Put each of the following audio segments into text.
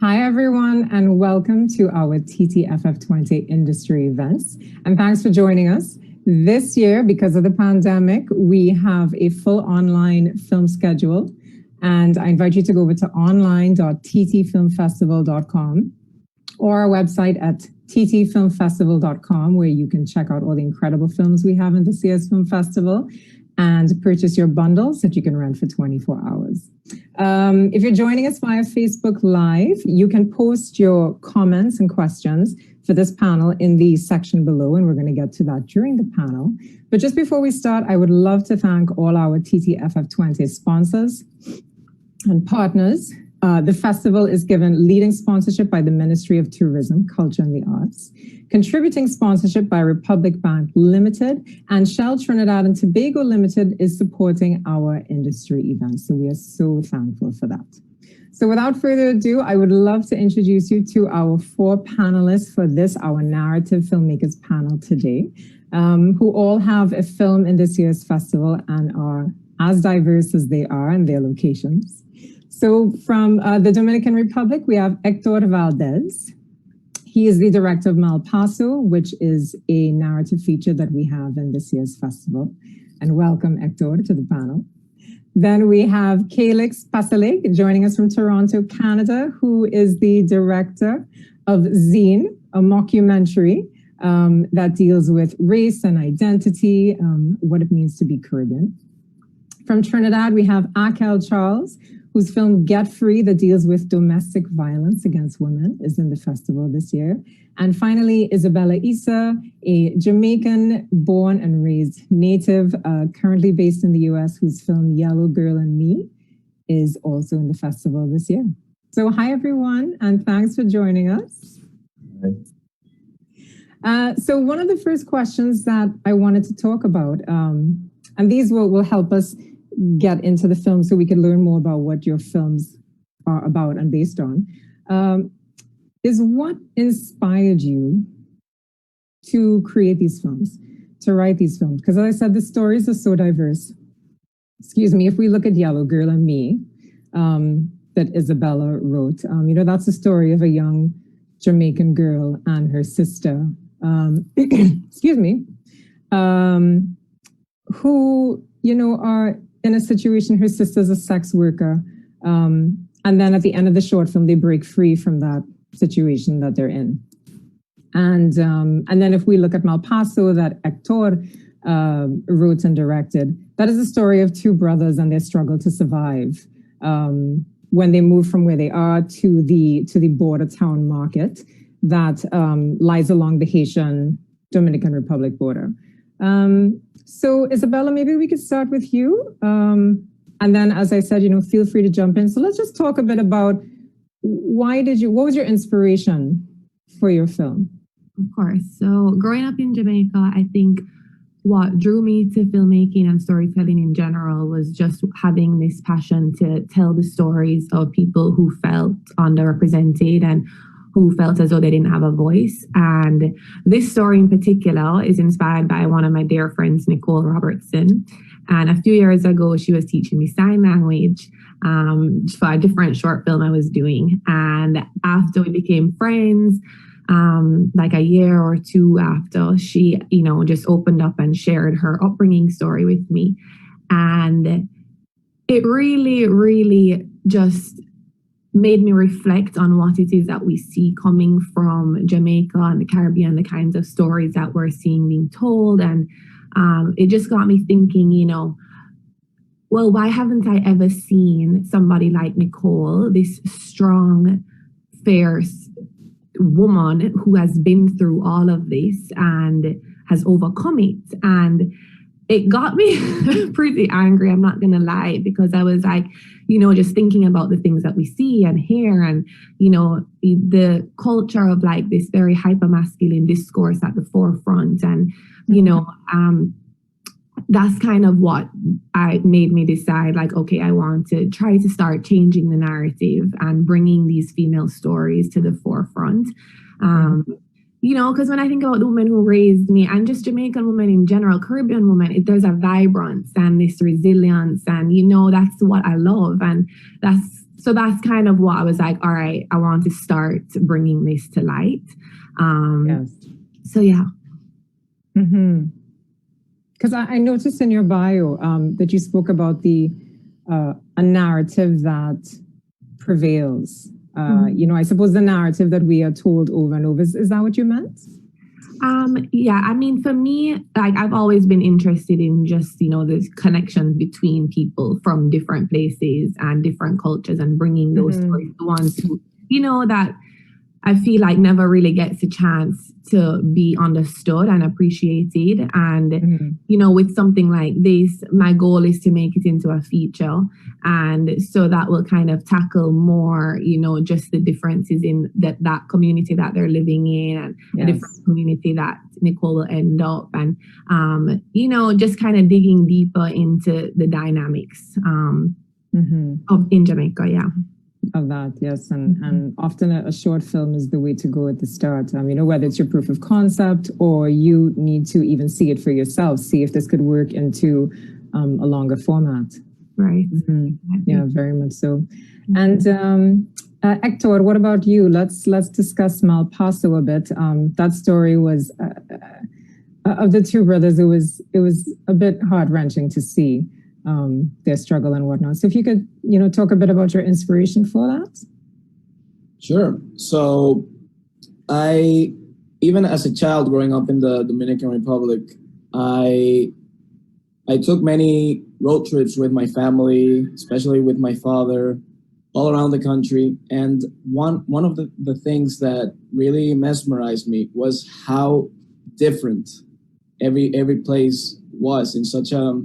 Hi, everyone, and welcome to our ttff 20 industry events. And thanks for joining us. This year, because of the pandemic, we have a full online film schedule. And I invite you to go over to online.ttfilmfestival.com or our website at ttfilmfestival.com, where you can check out all the incredible films we have in this year's film festival and purchase your bundles that you can rent for 24 hours. If you're joining us via Facebook Live, you can post your comments and questions for this panel in the section below, and we're going to get to that during the panel. But just before we start, I would love to thank all our TTFF20 sponsors and partners. The festival is given leading sponsorship by the Ministry of Tourism, Culture and the Arts, contributing sponsorship by Republic Bank Limited, and Shell Trinidad and Tobago Limited is supporting our industry events. So we are so thankful for that. So without further ado, I would love to introduce you to our 4 panelists for this, our Narrative Filmmakers panel today, who all have a film in this year's festival and are as diverse as they are in their locations. So from the Dominican Republic, we have Héctor Valdez. He is the director of Malpaso, which is a narrative feature that we have in this year's festival. And welcome, Héctor, to the panel. Then we have Calyx Passailaigue joining us from Toronto, Canada, who is the director of Zeen, a mockumentary that deals with race and identity, what it means to be Caribbean. From Trinidad, we have Akkel Charles, whose film Get Free, that deals with domestic violence against women, is in the festival this year. And finally, Isabella Issa, a Jamaican born and raised native, currently based in the US, whose film Yellow Girl and Me is also in the festival this year. So hi, everyone, and thanks for joining us. So one of the first questions that I wanted to talk about, and these will help us get into the film so we can learn more about what your films are about and based on, is what inspired you to create these films, to write these films? Because as I said, the stories are so diverse. Excuse me, if we look at Yellow Girl and Me, that Isabella wrote, that's the story of a young Jamaican girl and her sister, excuse me, who, are in a situation, her sister's a sex worker. And then at the end of the short film, they break free from that situation that they're in. And then if we look at Malpaso that Héctor wrote and directed, that is the story of 2 brothers and their struggle to survive when they move from where they are to the border town market that lies along the Haitian Dominican Republic border. So Isabella, maybe we could start with you. And then, as I said, feel free to jump in. So let's just talk a bit about what was your inspiration for your film? Of course. So growing up in Jamaica, I think what drew me to filmmaking and storytelling in general was just having this passion to tell the stories of people who felt underrepresented and who felt as though they didn't have a voice. And this story in particular is inspired by one of my dear friends, Nicole Robertson. And a few years ago, she was teaching me sign language for a different short film I was doing. And after we became friends, like a year or 2 after, she, just opened up and shared her upbringing story with me. And it really, really just made me reflect on what it is that we see coming from Jamaica and the Caribbean, the kinds of stories that we're seeing being told. And it just got me thinking, well, why haven't I ever seen somebody like Nicole, this strong, fierce woman who has been through all of this and has overcome it? And it got me pretty angry, I'm not gonna lie, because I was like, just thinking about the things that we see and hear and, the culture of like this very hyper-masculine discourse at the forefront. And, that's kind of what made me decide, like, okay, I want to try to start changing the narrative and bringing these female stories to the forefront. Because when I think about the women who raised me and just Jamaican women in general, Caribbean women, there's a vibrance and this resilience and, that's what I love. And that's So that's kind of what I was like, all right, I want to start bringing this to light. Yes. So yeah. Because I noticed in your bio that you spoke about a narrative that prevails. I suppose the narrative that we are told over and over. Is that what you meant? Yeah, I mean, for me, like I've always been interested in just, the connections between people from different places and different cultures and bringing those stories to ones who, that I feel like never really gets a chance to be understood and appreciated. And, with something like this, my goal is to make it into a feature. And so that will kind of tackle more, just the differences in that community that they're living in and a different community that Nicole will end up. And, just kind of digging deeper into the dynamics in Jamaica. Yeah. Of that, yes. And often a short film is the way to go at the start. Whether it's your proof of concept or you need to even see it for yourself, see if this could work into a longer format. Right. Yeah, very much so. And Héctor, what about you? Let's discuss Malpaso a bit. That story was, of the two brothers, it was a bit heart-wrenching to see. Their struggle and whatnot. So if you could, talk a bit about your inspiration for that. Sure. So even as a child growing up in the Dominican Republic, I took many road trips with my family, especially with my father, all around the country. And one of the things that really mesmerized me was how different every place was in such a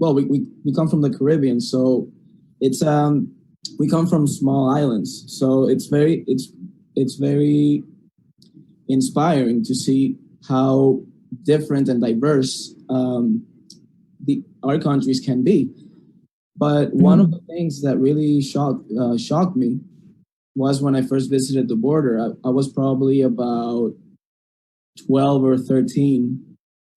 we come from the Caribbean, so it's we come from small islands, so it's very inspiring to see how different and diverse our countries can be. But one of the things that really shocked me was when I first visited the border. I was probably about 12 or 13,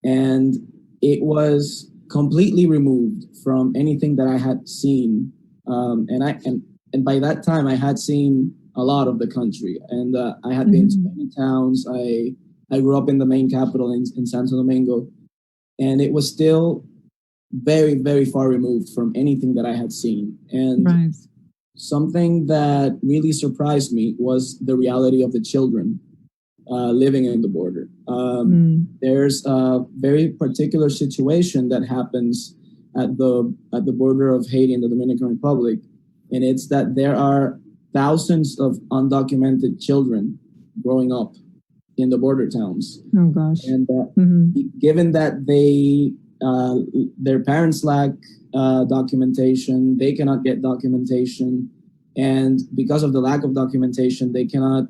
and it was completely removed from anything that I had seen, and by that time I had seen a lot of the country, and I had been to many towns. I grew up in the main capital in Santo Domingo, and it was still very, very far removed from anything that I had seen. And something that really surprised me was the reality of the children living in the border. There's a very particular situation that happens at the border of Haiti and the Dominican Republic, and it's that there are thousands of undocumented children growing up in the border towns. Oh gosh! And given that their parents lack documentation, they cannot get documentation, and because of the lack of documentation, they cannot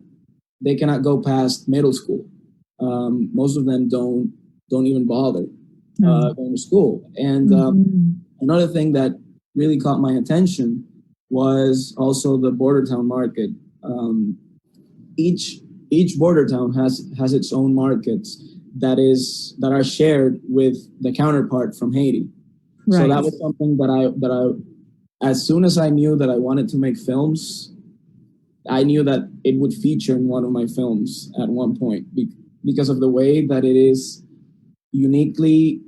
go past middle school. Most of them don't even bother going to school. And another thing that really caught my attention was also the border town market. Each border town has its own markets that are shared with the counterpart from Haiti. Right. So that was something that I, as soon as I knew that I wanted to make films, I knew that it would feature in one of my films at one point because of the way that it is uniquely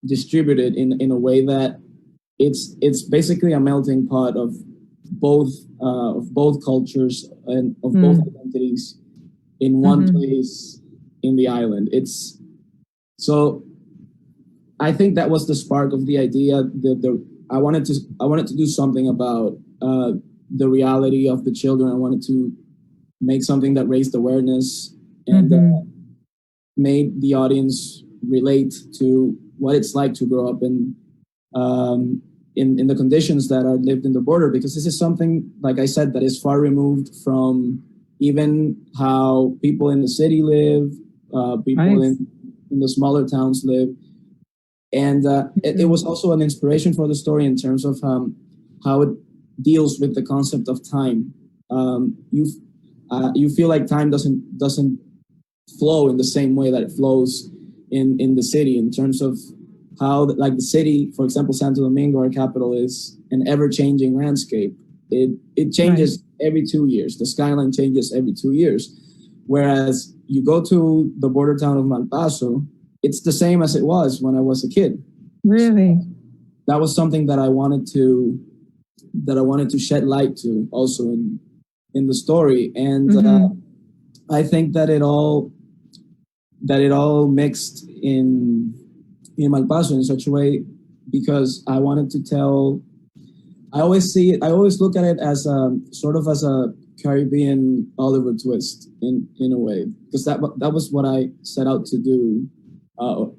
distributed in a way that it's basically a melting pot of both cultures and of both identities in one place in the island. So I think that was the spark of the idea. I wanted to do something about the reality of the children. I wanted to make something that raised awareness and made the audience relate to what it's like to grow up in the conditions that are lived in the border, because this is something, like I said, that is far removed from even how people in the city live, people in the smaller towns live. And it was also an inspiration for the story in terms of how it deals with the concept of time. You feel like time doesn't flow in the same way that it flows in the city, in terms of how, like, the city, for example, Santo Domingo, our capital, is an ever-changing landscape. it changes every 2 years. The skyline changes every 2 years. Whereas you go to the border town of Malpaso, it's the same as it was when I was a kid. Really? So that was something that I wanted to shed light to also in the story. And I think that it all mixed in Malpaso in such a way because I wanted to tell. I always look at it as a sort of as a Caribbean Oliver Twist in a way, because that was what I set out to do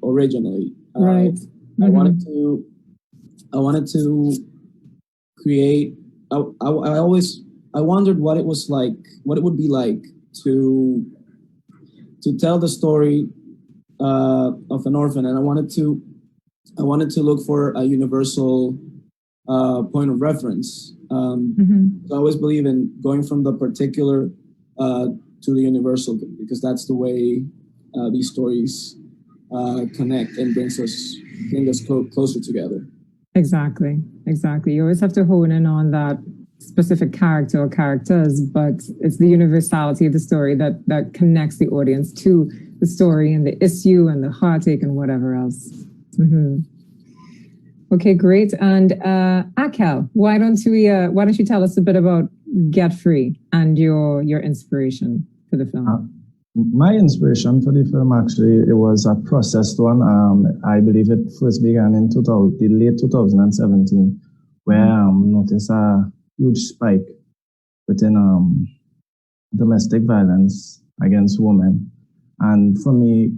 originally. Right. I wanted to create. I wondered what it was like, what it would be like to tell the story of an orphan, and I wanted to look for a universal point of reference. I always believe in going from the particular to the universal, because that's the way these stories connect and bring us closer together. Exactly. You always have to hone in on that specific character or characters, but it's the universality of the story that connects the audience to the story and the issue and the heartache and whatever else. Okay, great. And Akkel, why don't you tell us a bit about Get Free and your inspiration for the film? My inspiration for the film, actually, it was a processed one. I believe it first began in the late 2017, where I noticed a huge spike within domestic violence against women. And for me,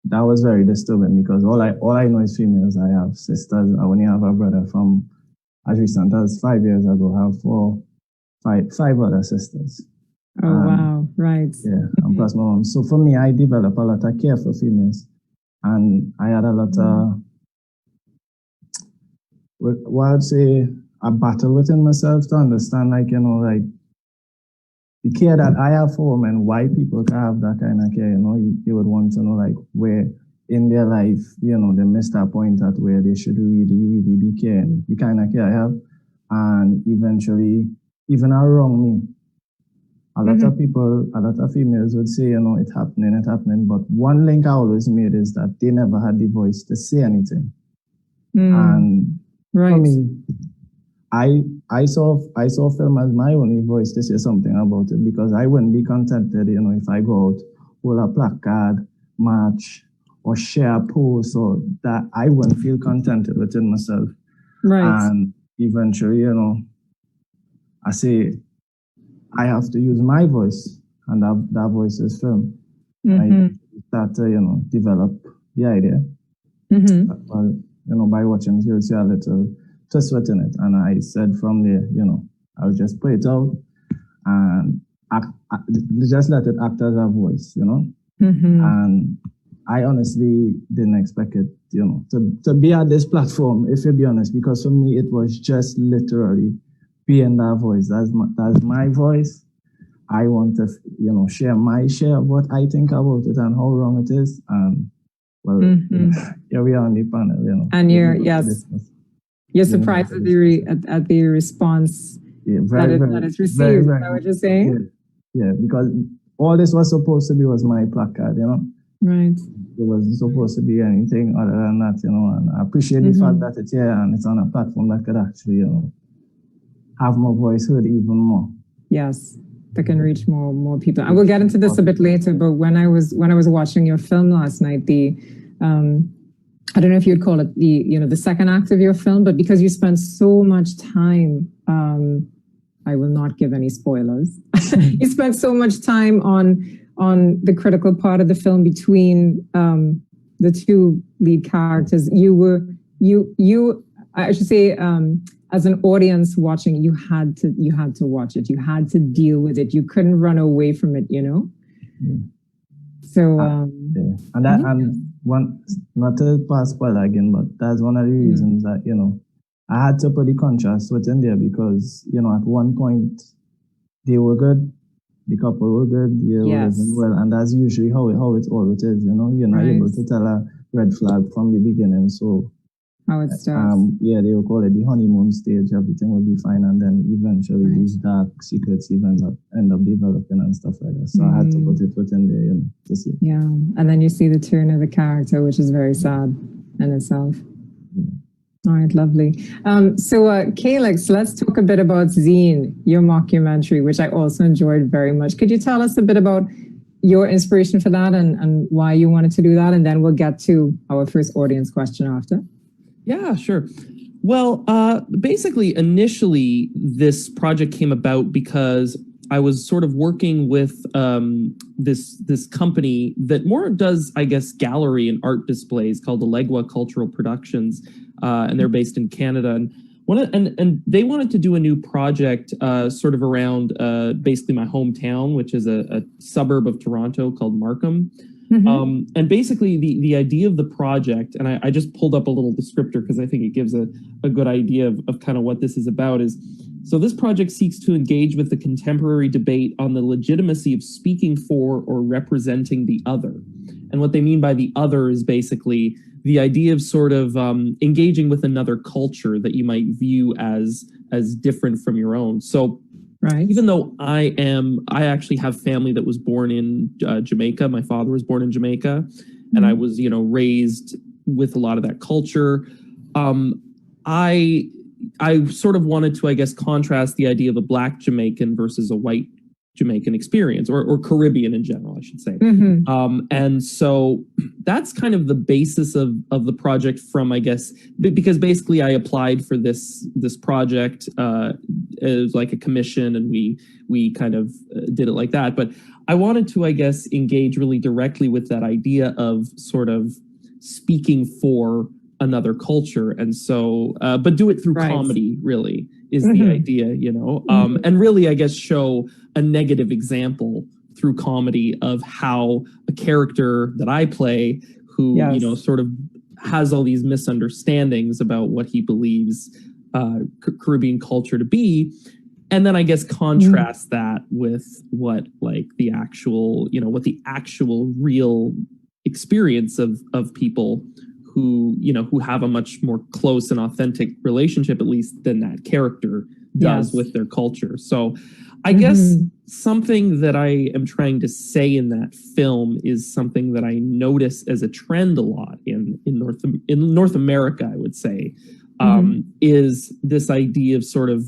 that was very disturbing, because all I know is females. I have sisters. I only have a brother from as recent as 5 years ago. I have five other sisters. Oh, wow. Right. Yeah, and plus my mom. So for me, I developed a lot of care for females. And I had a lot of, what I'd say, a battle within myself to understand, the care that I have for women, why people can have that kind of care. You would want to know, where in their life, they missed that point at where they should really, really be caring, the kind of care I have. And eventually, even around me, a lot of people, a lot of females would say, it's happening. But one link I always made is that they never had the voice to say anything. And for me, I saw film as my only voice to say something about it, because I wouldn't be contented, if I go out, hold a placard, march, or share a post, or that I wouldn't feel contented within myself. Right. And eventually, I say, I have to use my voice, and that voice is film. I start to, develop the idea. Well, by watching, you'll see a little twist within it. And I said from there, I would just put it out and just let it act as a voice, And I honestly didn't expect it, to be at this platform, if you be honest, because for me, it was just literally being that voice. That's my voice. I want to, share my share of what I think about it and how wrong it is. And well, here we are on the panel, And you're surprised at the response that is received. Is that what you're saying? Yeah, because all this was supposed to be was my placard, Right. It wasn't supposed to be anything other than that, and I appreciate the fact that it's here and it's on a platform that could actually, have my voice heard even more. Yes, that can reach more people. And we'll get into this a bit later, but when I was watching your film last night, I don't know if you'd call it the second act of your film, but because you spent so much time, I will not give any spoilers. You spent so much time on the critical part of the film between the two lead characters. I should say, as an audience watching, you had to watch it. You had to deal with it. You couldn't run away from it, So, and one, not to pass spoiler again, but that's one of the reasons that, I had to put the contrast within there, because, at one point they were good, the couple were good, they were living well, and that's usually how it always is, you're not able to tell a red flag from the beginning. So how it starts. Yeah, they will call it the honeymoon stage. Everything will be fine, and then eventually these dark secrets even end up developing and stuff like that. So I had to put it within there, you know, to see. Yeah, and then you see the turn of the character, which is very sad in itself. All right, lovely. So Calyx, let's talk a bit about Zeen, your mockumentary, which I also enjoyed very much. Could you tell us a bit about your inspiration for that and why you wanted to do that? And then we'll get to our first audience question after. Yeah, sure. Well, basically, initially, this project came about because I was sort of working with this company that more does, I guess, gallery and art displays called Allegua Cultural Productions, and they're based in Canada. And they wanted to do a new project sort of around basically my hometown, which is a suburb of Toronto called Markham. And basically the idea of the project, and I just pulled up a little descriptor because I think it gives a good idea of kind of what this is about is, so this project seeks to engage with the contemporary debate on the legitimacy of speaking for or representing the other. And what they mean by the other is basically the idea of sort of engaging with another culture that you might view as different from your own. So even though I actually have family that was born in Jamaica. My father was born in Jamaica, and I was, raised with a lot of that culture. I sort of wanted to, I guess, contrast the idea of a Black Jamaican versus a white Jamaican experience, or Caribbean in general, I should say. And so that's kind of the basis of the project from, I guess, because basically I applied for this project as like a commission, and we kind of did it like that. But I wanted to, I guess, engage really directly with that idea of sort of speaking for another culture. And so, but do it through comedy, really, is the idea, and really, I guess, show a negative example through comedy of how a character that I play, who, sort of has all these misunderstandings about what he believes Caribbean culture to be. And then I guess contrast that with what like the actual, what the actual real experience of people who, who have a much more close and authentic relationship, at least than that character does with their culture. So I guess something that I am trying to say in that film is something that I notice as a trend a lot in North America, I would say, is this idea of sort of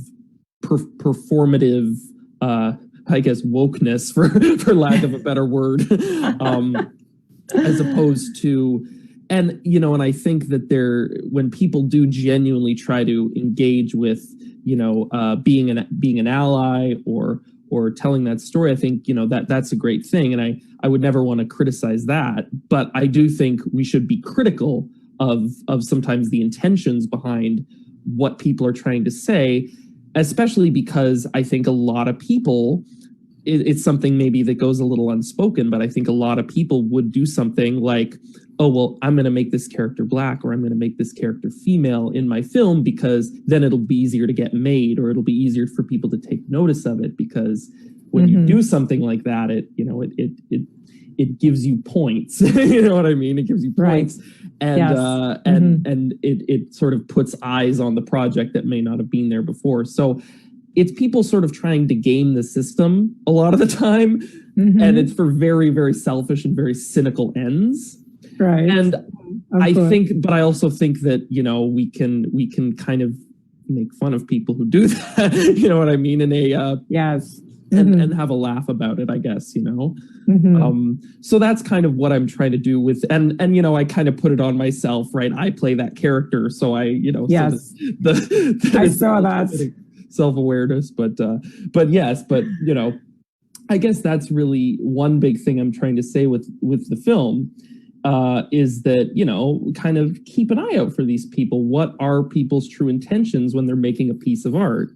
performative, I guess, wokeness, for lack of a better word, as opposed to, and I think that when people do genuinely try to engage with, being an ally or telling that story, I think, that's a great thing. And I would never want to criticize that, but I do think we should be critical of sometimes the intentions behind what people are trying to say, especially because I think a lot of people, it's something maybe that goes a little unspoken, but I think a lot of people would do something like, oh, well, I'm going to make this character Black, or I'm going to make this character female in my film because then it'll be easier to get made, or it'll be easier for people to take notice of it, because when you do something like that, it gives you points. You know what I mean? It gives you points. And it sort of puts eyes on the project that may not have been there before. So it's people sort of trying to game the system a lot of the time. And it's for very, very selfish and very cynical ends. Right. And I also think that, we can kind of make fun of people who do that, you know what I mean? In a, and have a laugh about it, I guess, so that's kind of what I'm trying to do with, and I kind of put it on myself, right? I play that character. So I, I saw that self-awareness, but I guess that's really one big thing I'm trying to say with the film, is that, kind of keep an eye out for these people. What are people's true intentions when they're making a piece of art?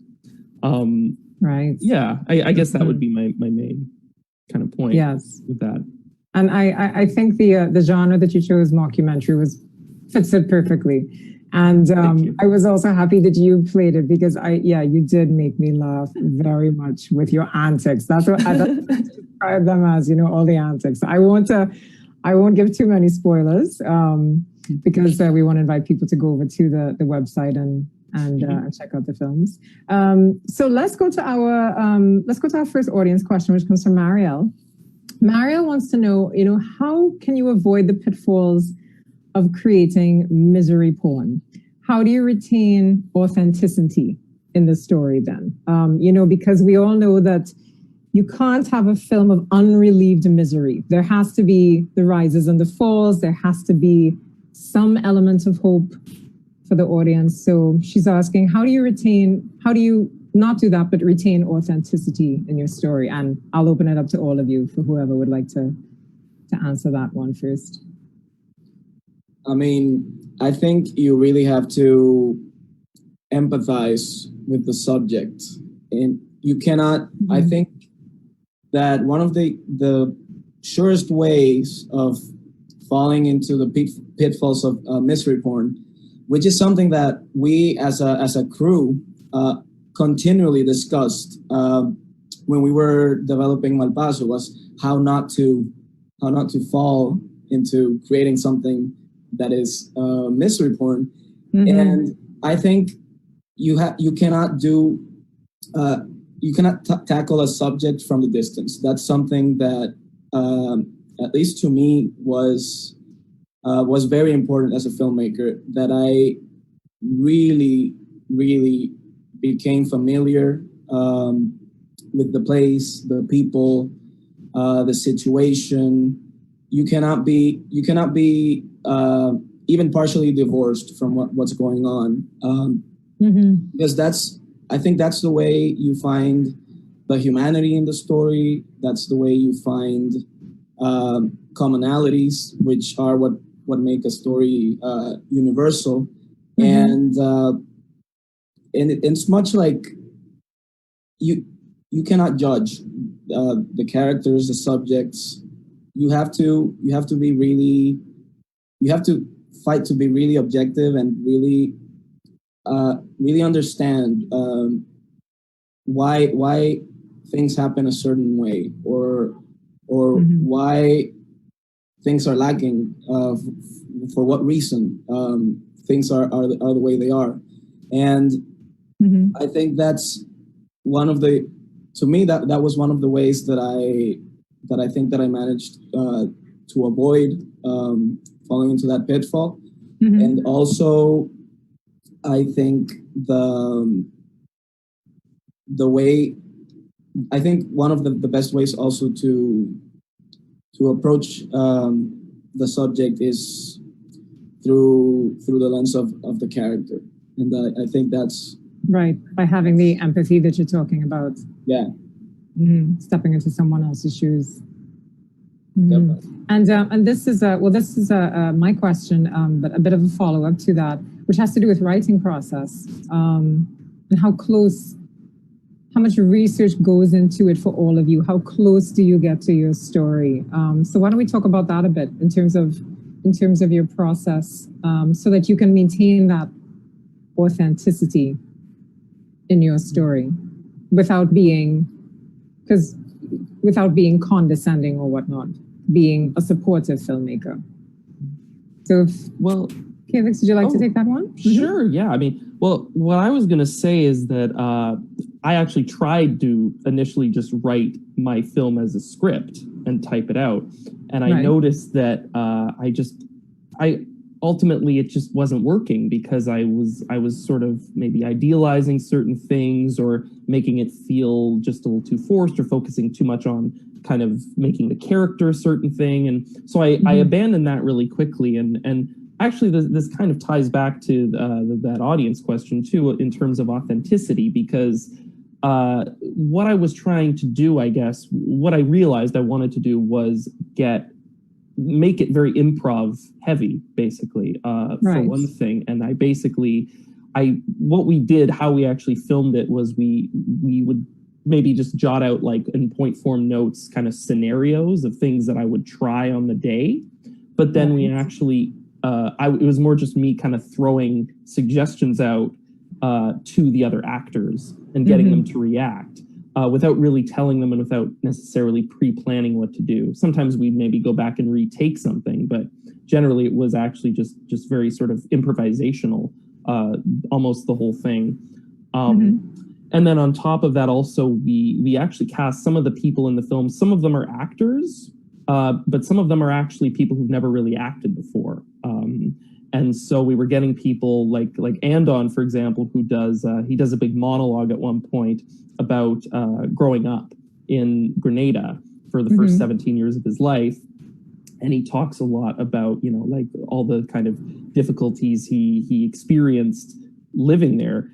Right. Yeah, I guess that would be my main kind of point with that. And I think the genre that you chose, mockumentary, fits it perfectly. And I was also happy that you played it, because you did make me laugh very much with your antics. That's what I describe them as, all the antics. I won't give too many spoilers. because we want to invite people to go over to the website and check out the films. So let's go to our first audience question, which comes from Marielle. Marielle wants to know, how can you avoid the pitfalls of creating misery porn? How do you retain authenticity in the story then? Because we all know that you can't have a film of unrelieved misery. There has to be the rises and the falls. There has to be some element of hope for the audience. So she's asking, how do you not do that, but retain authenticity in your story? And I'll open it up to all of you for whoever would like to answer that one first. I mean, I think you really have to empathize with the subject. And you cannot, I think that one of the surest ways of falling into the pitfalls of misery porn, which is something that we as a crew continually discussed when we were developing Malpaso, was how not to fall into creating something that is misery porn. And I think you cannot tackle a subject from the distance. That's something that at least to me was very important as a filmmaker, that I really became familiar with the place, the people, the situation. You cannot be even partially divorced from what's going on, because I think that's the way you find the humanity in the story. That's the way you find commonalities, which are what make a story universal. And it's much like you cannot judge the characters, the subjects. You have to fight to be really objective and really understand why things happen a certain way, or why things are lacking, for what reason things are the way they are. And I think that's one of the, to me, that was one of the ways that I think that I managed to avoid falling into that pitfall. And also, I think I think one of the best ways also to approach the subject is through the lens of the character. And I think that's right, by having the empathy that you're talking about. Yeah. Stepping into someone else's shoes. Definitely. And this is my question, but a bit of a follow-up to that, which has to do with writing process, and how much research goes into it for all of you. How close do you get to your story? So why don't we talk about that a bit in terms of your process, so that you can maintain that authenticity in your story without being condescending or whatnot, being a supportive filmmaker. So, Calyx, would you like to take that one? Sure, yeah. I mean, well, what I was going to say is that I actually tried to initially just write my film as a script and type it out. And I noticed that ultimately it just wasn't working, because I was sort of maybe idealizing certain things, or making it feel just a little too forced, or focusing too much on kind of making the character a certain thing. And so I abandoned that really quickly. And actually this kind of ties back to that audience question too, in terms of authenticity, because what I was trying to do, I guess, what I realized I wanted to do was make it very improv heavy, basically, for one thing. And what we did, how we actually filmed it, was we would maybe just jot out, like, in point form notes, kind of scenarios of things that I would try on the day. But then we actually, it was more just me kind of throwing suggestions out to the other actors and getting them to react. Without really telling them, and without necessarily pre-planning what to do. Sometimes we'd maybe go back and retake something, but generally it was actually just very sort of improvisational, almost the whole thing. And then on top of that, also, we actually cast some of the people in the film. Some of them are actors, but some of them are actually people who've never really acted before. And so we were getting people like Andon, for example, who does a big monologue at one point about growing up in Grenada for the first 17 years of his life. And he talks a lot about, like all the kind of difficulties he experienced living there.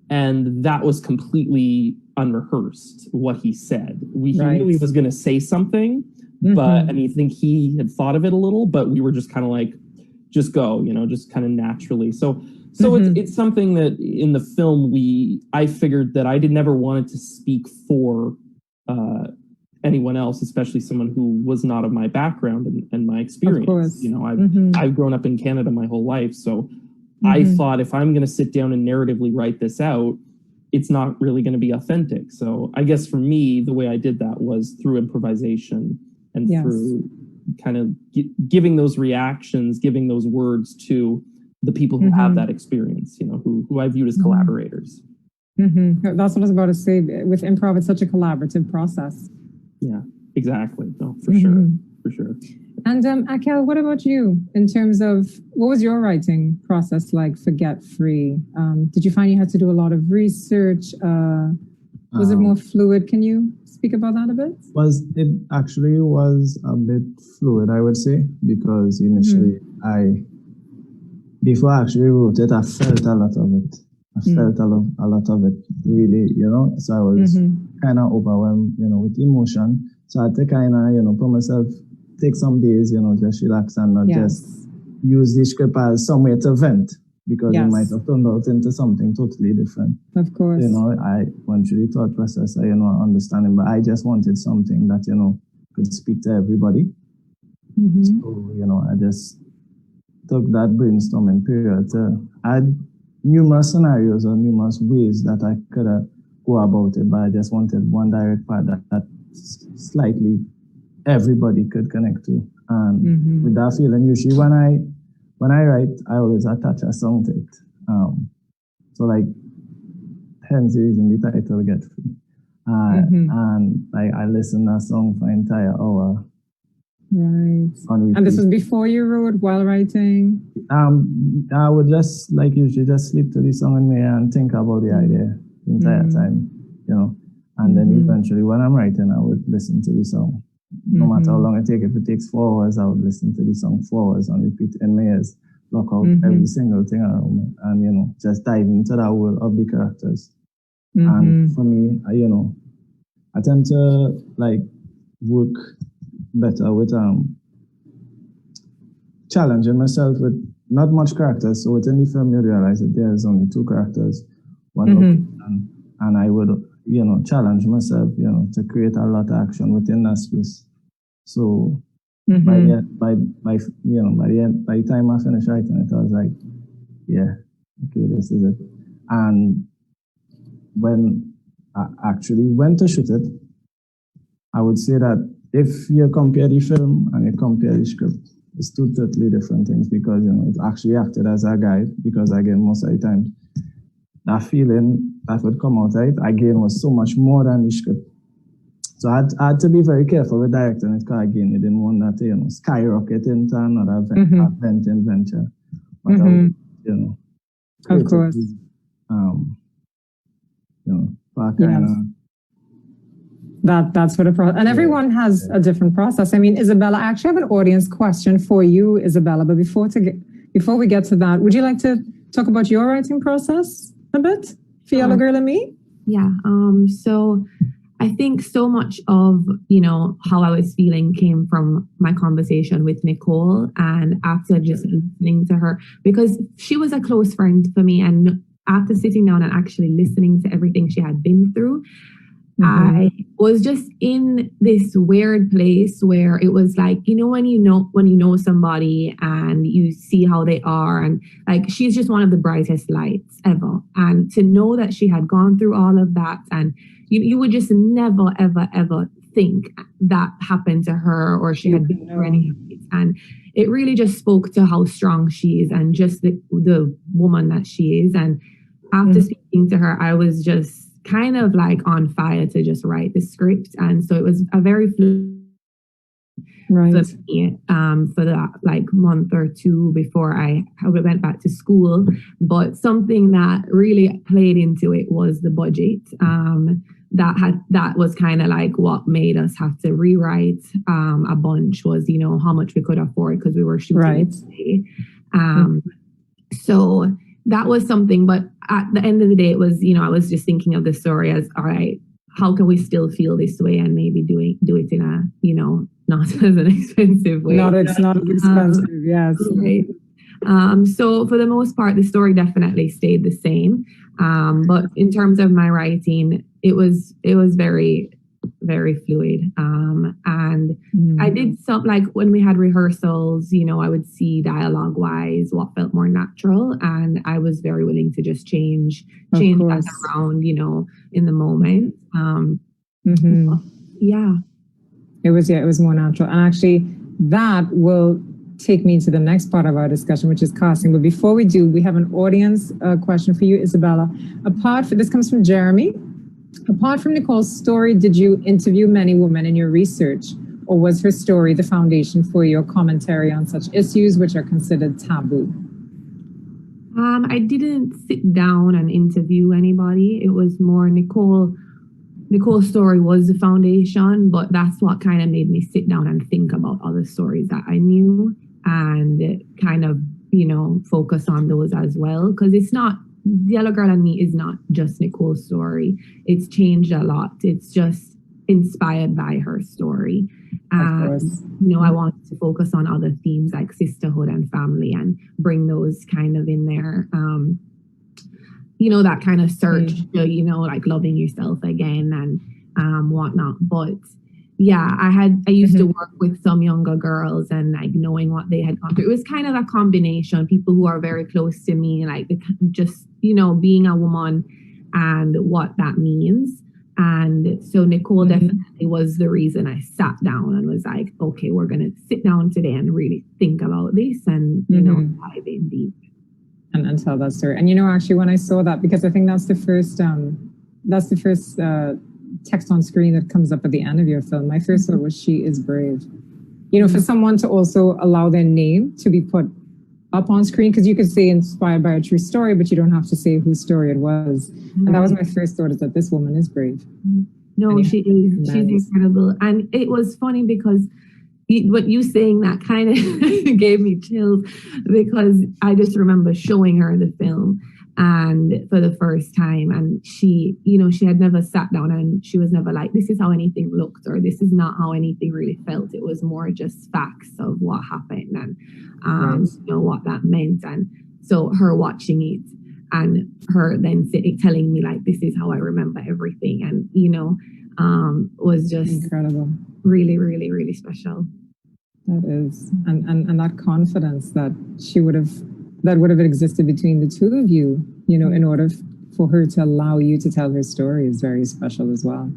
And that was completely unrehearsed, what he said. He knew he was going to say something, but I think he had thought of it a little, but we were just kind of like, just go, just kind of naturally. So it's something that in the film, I figured that I never wanted to speak for anyone else, especially someone who was not of my background and my experience. I've grown up in Canada my whole life, so I thought if I'm going to sit down and narratively write this out, it's not really going to be authentic. So I guess for me, the way I did that was through improvisation and through kind of giving those reactions, giving those words to the people who have that experience, who I viewed as collaborators. That's what I was about to say. With improv, it's such a collaborative process. Yeah, exactly. No, for sure. For sure. And Akkel, what about you in terms of what was your writing process like for Get Free? Did you find you had to do a lot of research? Was it more fluid? Can you speak about that a bit? It actually was a bit fluid, I would say, because initially before I actually wrote it, I felt a lot of it. I felt a lot of it, really, so I was kind of overwhelmed, with emotion. So I had to kind of, put myself, take some days, just relax and not just use the script as some way to vent, because it might have turned out into something totally different. Of course. I went through the thought process, understanding, but I just wanted something that, could speak to everybody. So, I just took that brainstorming period to add numerous scenarios or numerous ways that I could go about it, but I just wanted one direct part that slightly everybody could connect to. And with that feeling, usually when I write, I always attach a song to it. So like, hence the reason the title Get Free. And like I listen to that song for an entire hour. Right. And this was before you wrote, while writing? I would just usually just sleep to the song in me and think about the idea the entire time, and then eventually when I'm writing, I would listen to the song. No matter how long it takes, if it takes 4 hours, I would listen to the song 4 hours and repeat in my ears, block out every single thing around me and, just dive into that world of the characters. And for me, I tend to work better with challenging myself with not much characters. So within the film, you realize that there's only 2 characters, one location, and I would, challenge myself, to create a lot of action within that space. So by the time I finished writing it, I was like, yeah, okay, this is it. And when I actually went to shoot it, I would say that if you compare the film and you compare the script, it's 2 totally different things, because it actually acted as a guide, because again, most of the time that feeling that would come out right again was so much more than the script. So I had to be very careful with directing it, because again, you didn't want that to skyrocket into another venting venture. But of course, that's what a process, and everyone has a different process. I mean, Isabella, I actually have an audience question for you, Isabella, but before we get to that, would you like to talk about your writing process a bit for Yellow Girl and Me? Yeah. So I think so much of, how I was feeling came from my conversation with Nicole, and after just listening to her, because she was a close friend for me, and after sitting down and actually listening to everything she had been through, I was just in this weird place where it was like, when you know somebody and you see how they are, and like, she's just one of the brightest lights ever. And to know that she had gone through all of that, and you would just never, ever, ever think that happened to her or she had been through any. And it really just spoke to how strong she is and just the woman that she is. And after speaking to her, I was just kind of like on fire to just write the script. And so it was a very fluid for me for that like month or two before I went back to school. But something that really played into it was the budget. That was kind of like what made us have to rewrite a bunch was, you know, how much we could afford because we were shooting. So that was something, but at the end of the day, it was, you know, I was just thinking of the story as, all right, how can we still feel this way and maybe do it in a, you know, not as an expensive way. It's not as expensive, yes. Right. So for the most part, the story definitely stayed the same. But in terms of my writing, it was very, very fluid. And I did some, like when we had rehearsals, you know, I would see dialogue wise what felt more natural. And I was very willing to just change that around, you know, in the moment. Yeah. It was more natural. And actually that will take me to the next part of our discussion, which is casting. But before we do, we have an audience question for you, Isabella. This comes from Jeremy. Apart from Nicole's story, did you interview many women in your research, or was her story the foundation for your commentary on such issues which are considered taboo? I didn't sit down and interview anybody. It was more Nicole's story was the foundation, but that's what kind of made me sit down and think about other stories that I knew and kind of, you know, focus on those as well. Because it's not, The Yellow Girl and Me is not just Nicole's story. It's changed a lot. It's just inspired by her story. And, you know, I wanted to focus on other themes like sisterhood and family and bring those kind of in there. You know, that kind of search to, you know, like loving yourself again and whatnot. But yeah, I used to work with some younger girls and like knowing what they had gone through. It was kind of a combination, people who are very close to me, like just, you know, being a woman and what that means. And so Nicole definitely was the reason I sat down and was like, okay, we're going to sit down today and really think about this and, you know, dive in deep. And tell that story. And, you know, actually, when I saw that, because I think that's the first text on screen that comes up at the end of your film, my first thought was, she is brave. You know, for someone to also allow their name to be put up on screen, because you could say inspired by a true story, but you don't have to say whose story it was. And that was my first thought, is that this woman is brave. No, she is. She's incredible. And it was funny because what you saying that kind of gave me chills, because I just remember showing her the film and for the first time, and she, you know, she had never sat down and she was never like, this is how anything looked or this is not how anything really felt. It was more just facts of what happened and you know what that meant. And so her watching it and her then telling me like, this is how I remember everything, and you know, was just incredible. Really, really, really special. That is, and that confidence that would have existed between the two of you, you know, in order for her to allow you to tell her story is very special as well.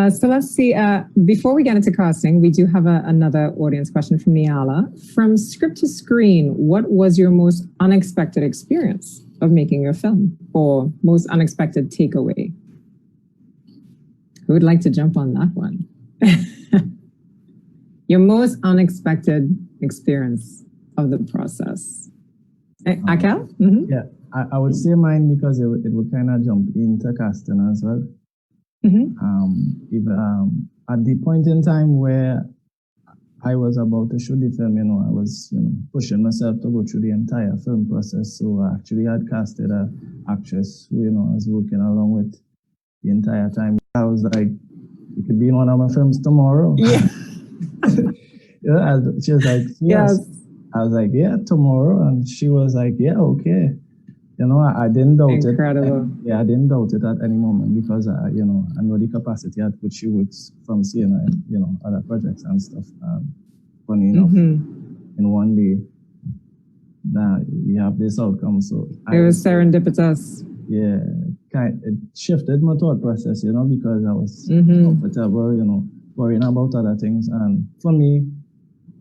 So let's see, before we get into casting, we do have another audience question from Niala. From script to screen, what was your most unexpected experience of making your film, or most unexpected takeaway? Who would like to jump on that one? Your most unexpected experience of the process. Akkel? Yeah, I would say mine because it would kind of jump into casting as well. At the point in time where I was about to shoot the film, you know, I was, you know, pushing myself to go through the entire film process. So I actually had casted an actress who, you know, I was working along with the entire time. I was like, you could be in one of my films tomorrow. Yeah. Yeah, she was like, yes. I was like, yeah, tomorrow. And she was like, yeah, okay. You know, I didn't doubt it. Incredible. Yeah, I didn't doubt it at any moment because, you know, I know the capacity at which she works from seeing, you know, other projects and stuff. Funny enough, in one day, that we have this outcome. So it was serendipitous. Yeah, it shifted my thought process, because I was comfortable, worrying about other things. And for me,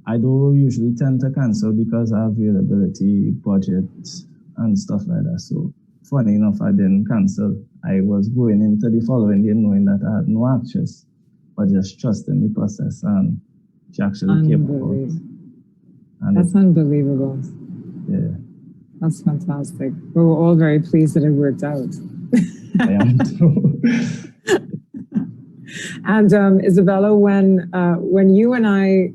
I do usually tend to cancel because of availability, budget, and stuff like that. So funny enough, I didn't cancel. I was going into the following day knowing that I had no actress, but just trusting the process, and she actually came about. And that's unbelievable. Yeah. That's fantastic. We were all very pleased that it worked out. I am too. And Isabella, when you and I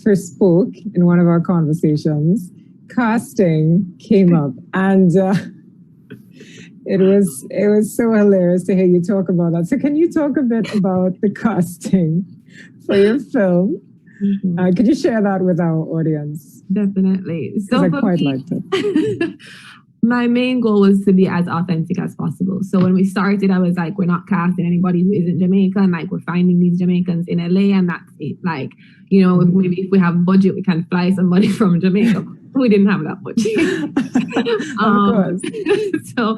first spoke in one of our conversations, casting came up, and it was so hilarious to hear you talk about that. So can you talk a bit about the casting for your film? Could you share that with our audience? Definitely. So I quite liked it. My main goal was to be as authentic as possible. So when we started, I was like, we're not casting anybody who isn't Jamaican. Like, we're finding these Jamaicans in LA, and that's it. Like, maybe if we have budget, we can fly somebody from Jamaica. We didn't have that budget. So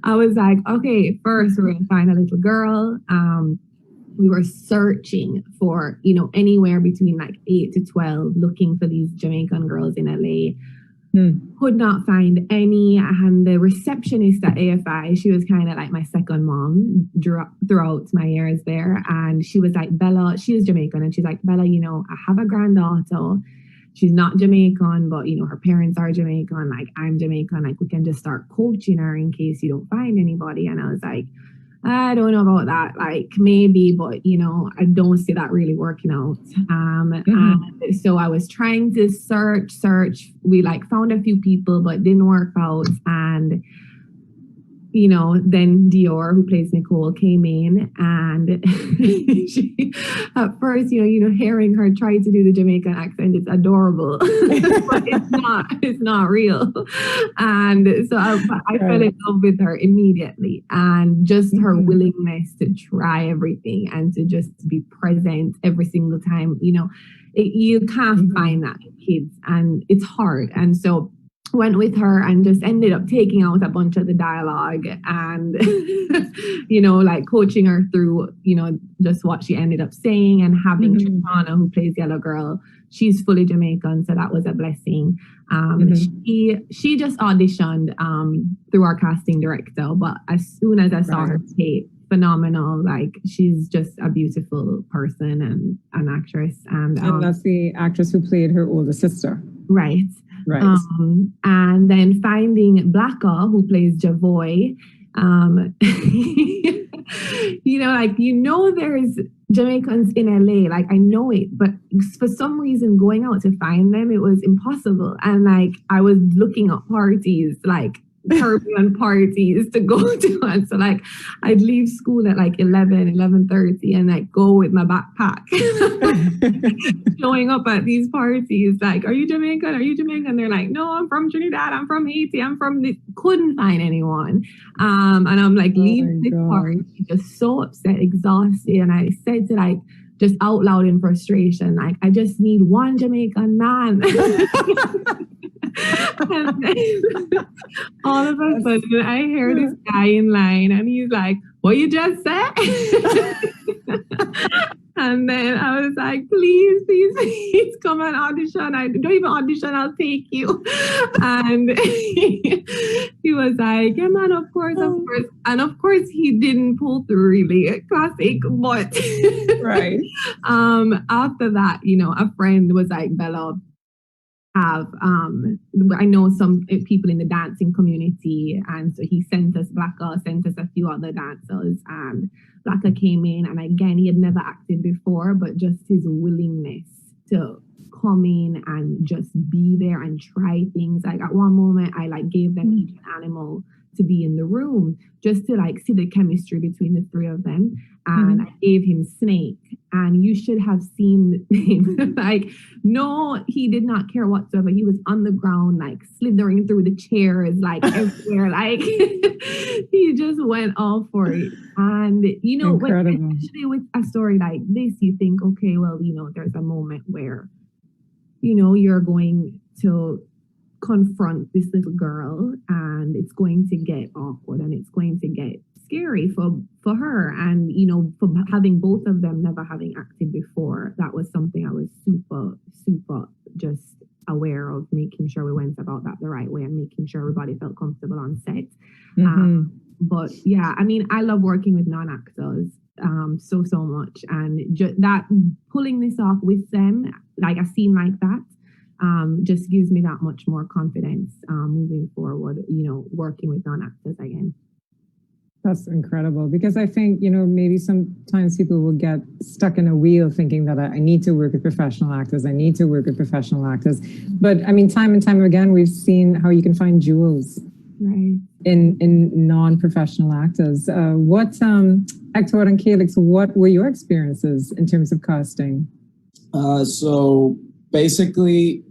I was like, okay, first we're going to find a little girl. We were searching for, anywhere between like 8 to 12, looking for these Jamaican girls in LA. Could not find any. And the receptionist at AFI, she was kind of like my second mom throughout my years there. And she was like, Bella, she is Jamaican. And she's like, Bella, I have a granddaughter. She's not Jamaican, but, her parents are Jamaican. Like, I'm Jamaican. Like, we can just start coaching her in case you don't find anybody. And I was like, I don't know about that. Like, maybe, but, I don't see that really working out. And so I was trying to search. We found a few people, but didn't work out. And, then Dior, who plays Nicole, came in, and she, at first, hearing her try to do the Jamaican accent, it's adorable, but it's not real. And so I fell in love with her immediately, and just her willingness to try everything and to just be present every single time. You can't find that in kids, and it's hard. And so went with her and just ended up taking out a bunch of the dialogue and, coaching her through, just what she ended up saying, and having Tristana, who plays Yellow Girl. She's fully Jamaican, so that was a blessing. She just auditioned through our casting director, but as soon as I saw her tape, phenomenal. Like, she's just a beautiful person and an actress. And that's the actress who played her older sister. Right. Right. And then finding Blacka, who plays Javoy. There's Jamaicans in LA, like, I know it, but for some reason going out to find them, it was impossible. And I was looking at parties, Caribbean parties to go to. And so I'd leave school at 11:30 and go with my backpack showing up at these parties are you Jamaican? Are you Jamaican? They're like, no, I'm from Trinidad, I'm from Haiti, I'm from couldn't find anyone. And I'm leaving this party just so upset, exhausted. And I said to just out loud in frustration, I just need one Jamaican man. And then all of a sudden I hear this guy in line, and he's like, what you just said? And then I was like, please come and audition. I don't even audition, I'll take you. And he was like, yeah, man, of course. And of course he didn't pull through, really. Classic, but right. After that, a friend was like, Bella, I know some people in the dancing community, and so he sent us Blacka, sent us a few other dancers, and Blacka came in, and again, he had never acted before, but just his willingness to come in and just be there and try things. At one moment, I gave them each an animal to be in the room, just to see the chemistry between the three of them. And I gave him Snake, and you should have seen him. No, he did not care whatsoever. He was on the ground, slithering through the chairs, everywhere. He just went all for it. And especially with a story like this, you think, okay, well, there's a moment where, you're going to confront this little girl, and it's going to get awkward, and it's going to get scary for her. And, you know, for having both of them never having acted before, that was something I was super, super just aware of, making sure we went about that the right way and making sure everybody felt comfortable on set. But yeah, I mean, I love working with non-actors so much. And that pulling this off with them, like a scene like that, just gives me that much more confidence moving forward, you know, working with non-actors again. That's incredible, because I think, you know, maybe sometimes people will get stuck in a wheel thinking that I need to work with professional actors. I need to work with professional actors. But I mean, time and time again, we've seen how you can find jewels in non-professional actors. Héctor and Calyx, what were your experiences in terms of casting? So basically,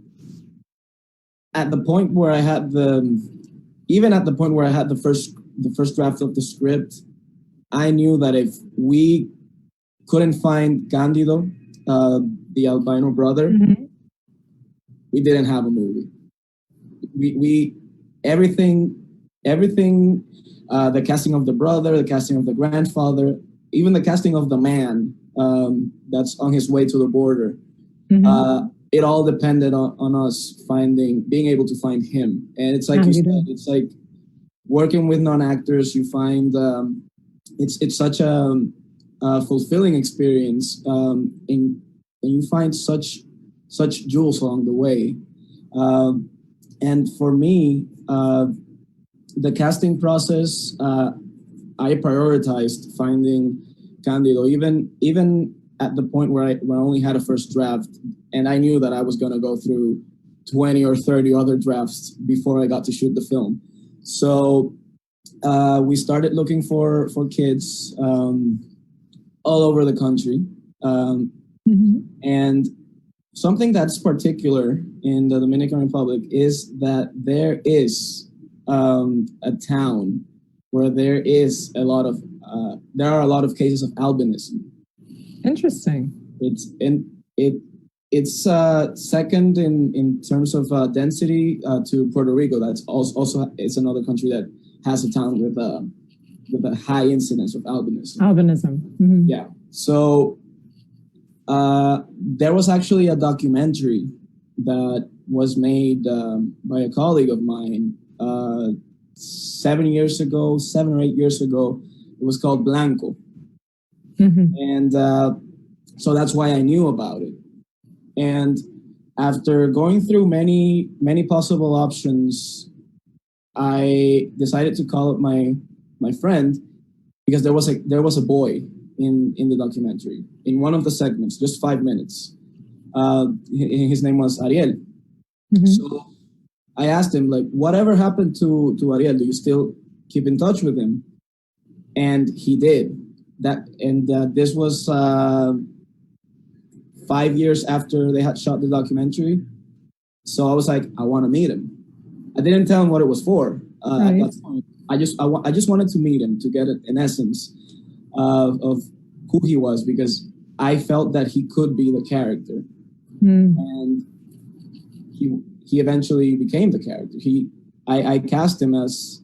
at the point where I had the first draft of the script, I knew that if we couldn't find Cándido, the albino brother, we didn't have a movie. Everything, the casting of the brother, the casting of the grandfather, even the casting of the man that's on his way to the border, it all depended on us being able to find him. And it's like you said, it's like working with non-actors, you find it's such a fulfilling experience, and you find such jewels along the way. And for me, the casting process, I prioritized finding Cándido, even at the point where I only had a first draft, and I knew that I was going to go through 20 or 30 other drafts before I got to shoot the film. So we started looking for kids all over the country. And something that's particular in the Dominican Republic is that there is a town where there are a lot of cases of albinism. Interesting. It's second in terms of density to Puerto Rico. That's also it's another country that has a town with a high incidence of albinism. Albinism. Yeah. So there was actually a documentary that was made by a colleague of mine 7 or 8 years ago. It was called Blanco. And so that's why I knew about it. And after going through many possible options, I decided to call up my friend, because there was a boy in the documentary, in one of the segments, just 5 minutes. His name was Ariel. So I asked him, like, whatever happened to Ariel? Do you still keep in touch with him? And he did. This was 5 years after they had shot the documentary. So I was like, I want to meet him. I didn't tell him what it was for. At that point, I just wanted to meet him, to get an essence of who he was, because I felt that he could be the character. And he eventually became the character. I cast him as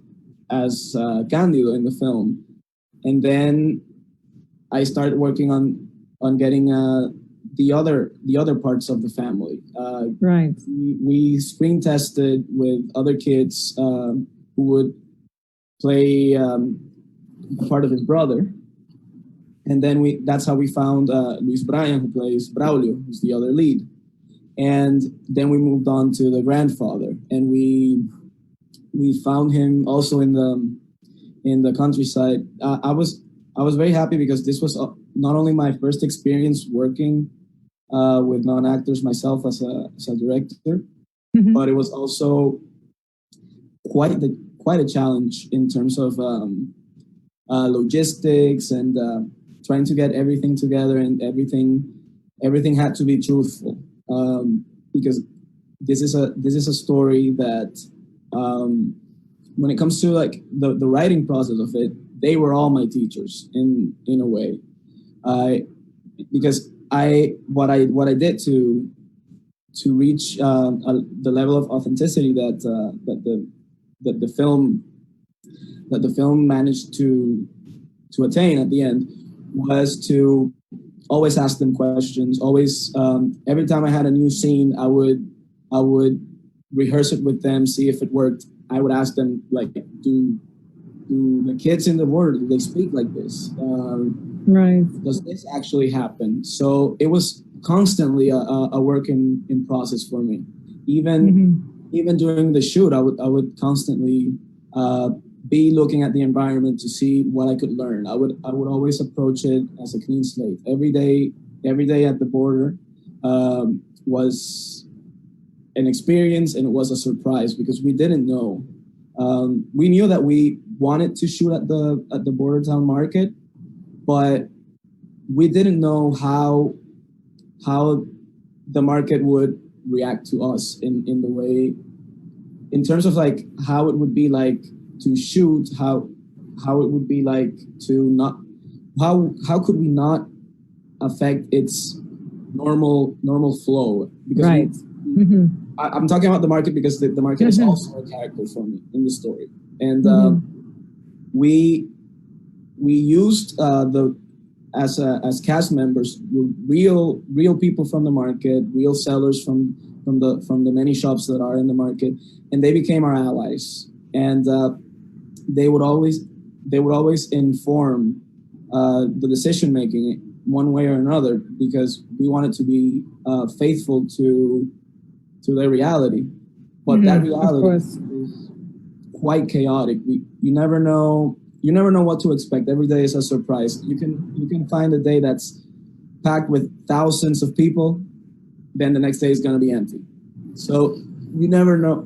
Cándido in the film, and then I started working on getting the other parts of the family. We screen tested with other kids who would play the part of his brother, and then that's how we found Luis Brian, who plays Braulio, who's the other lead. And then we moved on to the grandfather, and we found him also in the countryside. I was very happy, because this was not only my first experience working with non-actors myself as a director, but it was also quite a challenge in terms of logistics and trying to get everything together, and everything had to be truthful, because this is a story that when it comes to like the writing process of it, they were all my teachers in a way, because what I did to reach the level of authenticity that the film managed to attain at the end was to always ask them questions. Always, every time I had a new scene, I would rehearse it with them, see if it worked. I would ask them, like, do the kids in the world, do they speak like this? Right. Does this actually happen? So it was constantly a work in process for me. Even during the shoot, I would constantly be looking at the environment to see what I could learn. I would always approach it as a clean slate. Every day at the border was an experience, and it was a surprise because we didn't know. We knew that we wanted to shoot at the border town market, but we didn't know how the market would react to us in the way, in terms of like how it would be like to shoot, how it would be like to not, how could we not affect its normal flow? Because right. I'm talking about the market because the market is also a character for me in the story, and we used as cast members real people from the market, real sellers from the many shops that are in the market, and they became our allies. And they would always inform the decision making one way or another, because we wanted to be faithful to their reality. But that reality is quite chaotic. You never know what to expect. Every day is a surprise. You can find a day that's packed with thousands of people, then the next day is going to be empty. So you never know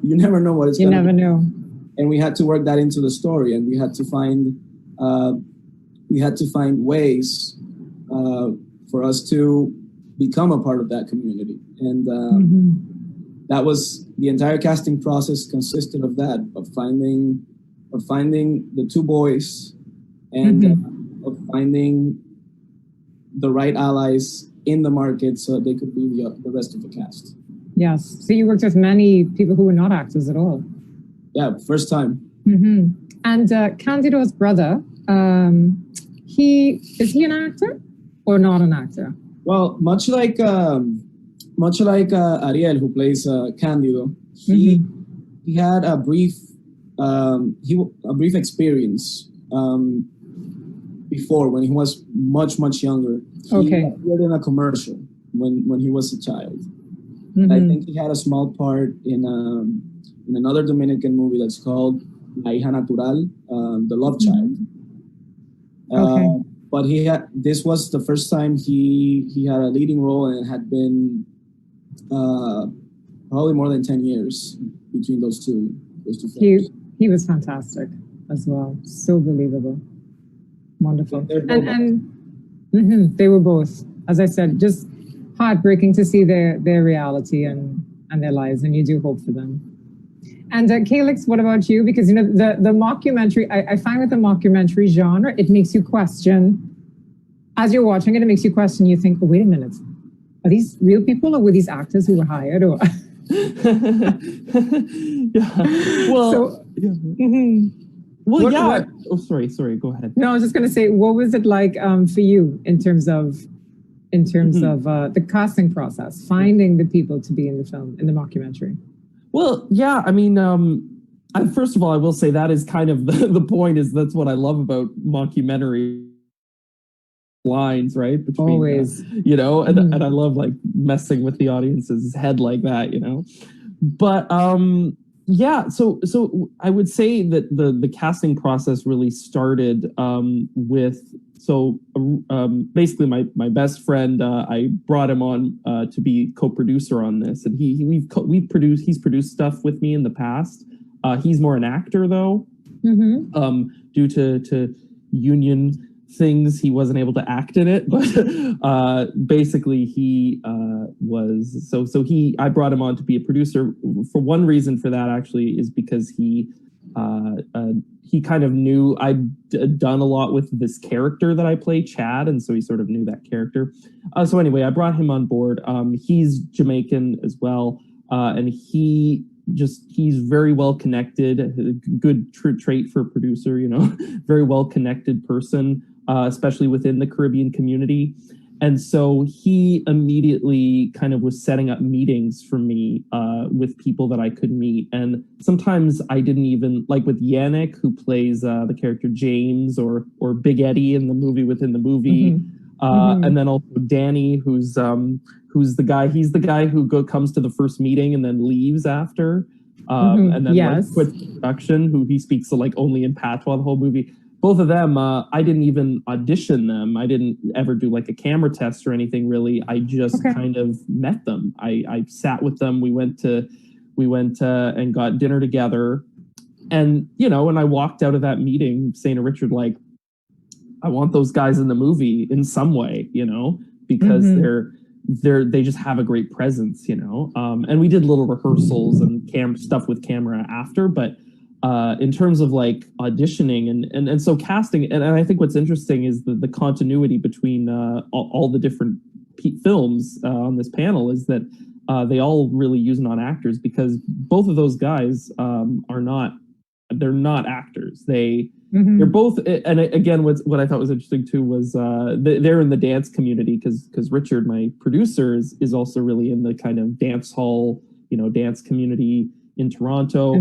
what it's going to be. You never know. And we had to work that into the story, and we had to find ways for us to become a part of that community. And that was the entire casting process consisted of that, of finding the two boys, and of finding the right allies in the market so that they could be the rest of the cast. Yes. So you worked with many people who were not actors at all. Yeah, first time. And Candido's brother, is he an actor or not an actor? Well, much like Ariel, who plays Candido, he had a brief experience before, when he was much younger. He appeared in a commercial when he was a child. I think he had a small part in another Dominican movie that's called La Hija Natural, The Love Child. But this was the first time he had a leading role, and it had been probably more than 10 years between those two films. He was fantastic as well. So believable. Wonderful. And they were both, as I said, just heartbreaking to see their reality and their lives, and you do hope for them. And Calyx, what about you? Because the mockumentary, I find with the mockumentary genre, it makes you question, as you're watching it, it makes you question, you think, oh, wait a minute, are these real people, or were these actors who were hired? Or Oh, sorry, go ahead. No, I was just going to say, what was it like for you in terms of the casting process, finding the people to be in the film, in the mockumentary? Well, yeah, I mean, first of all, I will say that is kind of the point, is that's what I love about mockumentary lines, right? Between, always. And I love like messing with the audience's head like that, But yeah, so I would say that the casting process really started with basically my best friend. I brought him on to be co-producer on this, and he's produced stuff with me in the past. He's more an actor though, due to union things, he wasn't able to act in it, but basically he was I brought him on to be a producer. For one reason for that actually is because he kind of knew I'd done a lot with this character that I play, Chad, and so he sort of knew that character. So anyway, I brought him on board. He's Jamaican as well, and he's very well connected, good trait for a producer, very well connected person. especially within the Caribbean community. And so he immediately kind of was setting up meetings for me with people that I could meet. And sometimes I didn't even, like with Yannick, who plays the character James, or Big Eddie in the movie within the movie. And then also Danny, who's the guy, he's the guy who comes to the first meeting and then leaves after. And then like quits production, who he speaks like only in patois the whole movie. Both of them, I didn't even audition them. I didn't ever do like a camera test or anything really. I just kind of met them. I sat with them. We went and got dinner together. And, you know, and I walked out of that meeting saying to Richard, like, I want those guys in the movie in some way, you know, because they just have a great presence, you know. And we did little rehearsals and stuff with camera after, but in terms of like auditioning and so casting, and I think what's interesting is the continuity between all the different films on this panel is that they all really use non-actors, because both of those guys they're not actors. They're both, and again, what I thought was interesting too was they're in the dance community, because Richard, my producer, is also really in the kind of dance hall, you know, dance community in Toronto.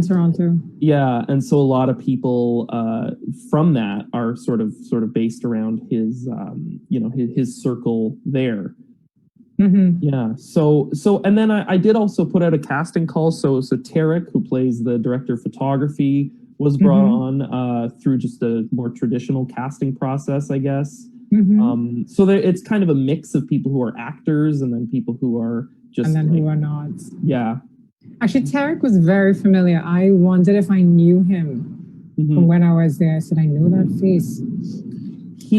Yeah, and so a lot of people from that are sort of based around his you know, his circle there. Yeah. So and then I did also put out a casting call. So Tarek, who plays the director of photography, was brought on through just a more traditional casting process, I guess. So it's kind of a mix of people who are actors and then people who are just and then like, who are not. Yeah. Actually, Tarek was very familiar. I wondered if I knew him from when I was there. I said, I know that face.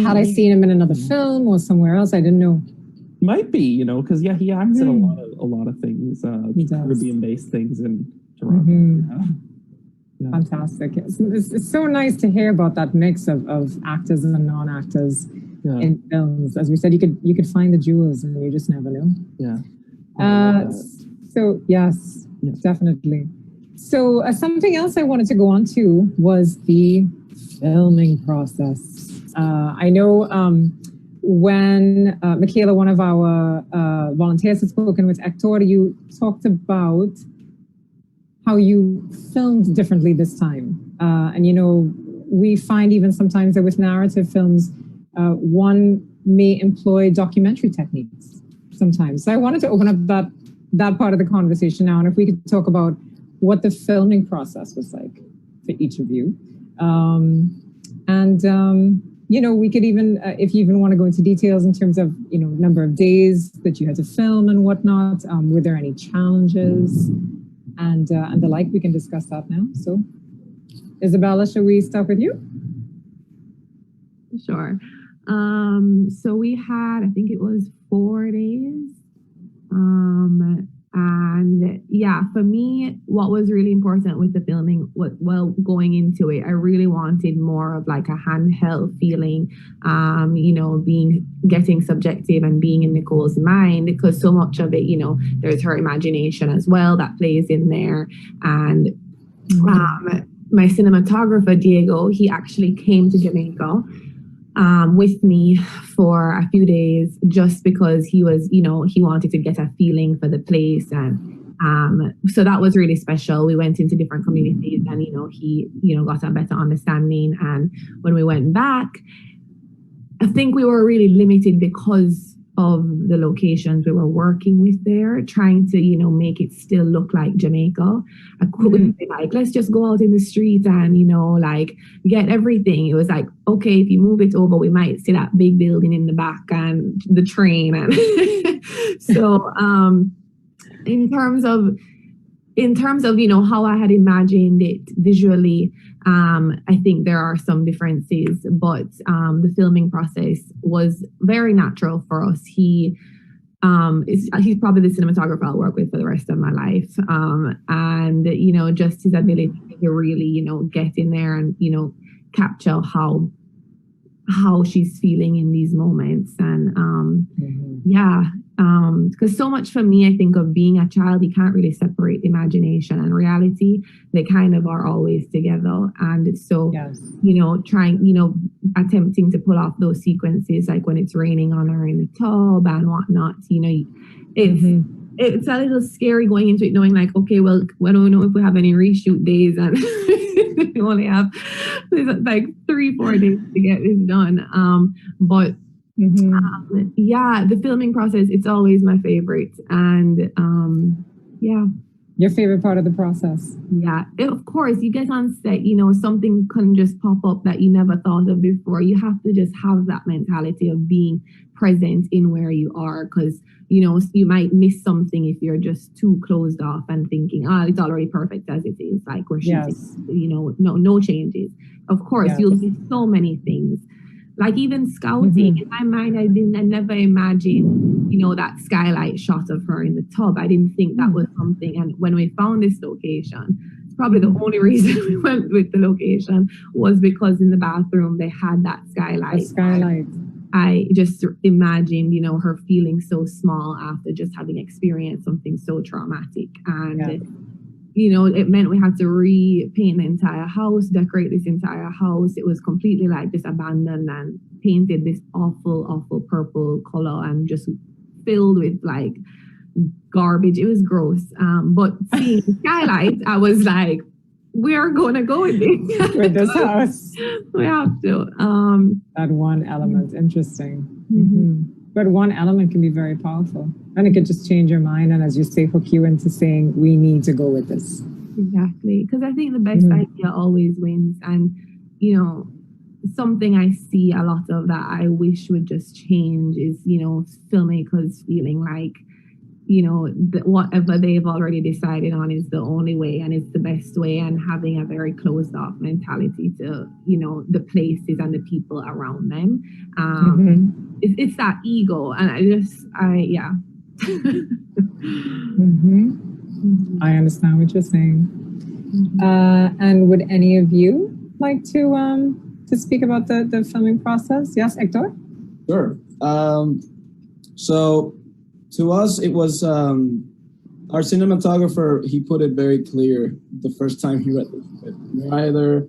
Had I seen him in another film or somewhere else? I didn't know. Might be, you know, because he acts in a lot of things, Caribbean-based things in Toronto. Yeah. Fantastic. It's so nice to hear about that mix of actors and non-actors in films. As we said, you could find the jewels and you just never know. Yeah. So yes, definitely. So something else I wanted to go on to was the filming process. I know when Michaela, one of our volunteers, had spoken with Héctor, you talked about how you filmed differently this time. And, you know, we find even sometimes that with narrative films, one may employ documentary techniques sometimes. So I wanted to open up that part of the conversation now. And if we could talk about what the filming process was like for each of you. You know, we could even, if you even want to go into details in terms of, you know, number of days that you had to film and whatnot, were there any challenges and the like? We can discuss that now. So, Isabella, shall we start with you? Sure. So we had, I think it was 4 days. And yeah, for me, what was really important with the filming, going into it, I really wanted more of like a handheld feeling, you know, getting subjective and being in Nicole's mind, because so much of it, you know, there's her imagination as well that plays in there. And my cinematographer, Diego, he actually came to Jamaica with me for a few days, just because he was, you know, he wanted to get a feeling for the place. And so that was really special. We went into different communities and, you know, he, you know, got a better understanding. And when we went back, I think we were really limited because of the locations we were working with there, trying to, you know, make it still look like Jamaica. I couldn't be like, let's just go out in the street and, you know, like get everything. It was like, okay, if you move it over, we might see that big building in the back and the train. And so in terms of, you know, how I had imagined it visually, I think there are some differences, but the filming process was very natural for us. He's probably the cinematographer I'll work with for the rest of my life. And, you know, just his ability to really, you know, get in there and, you know, capture how how she's feeling in these moments. And because so much for me, I think of being a child, you can't really separate imagination and reality. They kind of are always together. And so, attempting to pull off those sequences, like when it's raining on her in the tub and whatnot, it's a little scary going into it, knowing like, okay, well, we don't know if we have any reshoot days, and we only have like 3-4 days to get this done. The filming process, it's always my favorite. And your favorite part of the process? Yeah, of course, you get on set, something can just pop up that you never thought of before. You have to just have that mentality of being present in where you are, because you might miss something if you're just too closed off and thinking, it's already perfect as it is, like we're shooting, no changes. Of course, you'll miss so many things. Like even scouting, in my mind, I never imagined, that skylight shot of her in the tub. I didn't think that was something. And when we found this location, it's probably the only reason we went with the location was because in the bathroom they had that skylight. I just imagined, her feeling so small after just having experienced something so traumatic. And it meant we had to repaint the entire house, decorate this entire house. It was completely like just abandoned and painted this awful purple color and just filled with like garbage. It was gross. But seeing the skylight, I was like, we're going to go with it. With this house. We have to. That one element, interesting. But one element can be very powerful, and it could just change your mind, and as you say, hook you into saying, we need to go with this. Exactly, because I think the best idea always wins. And something I see a lot of that I wish would just change is filmmakers feeling like whatever they've already decided on is the only way and it's the best way, and having a very closed off mentality to the places and the people around them. It's that ego, and I understand what you're saying. And would any of you like to speak about the filming process? Yes, Héctor? Sure. So to us, it was our cinematographer. He put it very clear the first time he read the script. You're either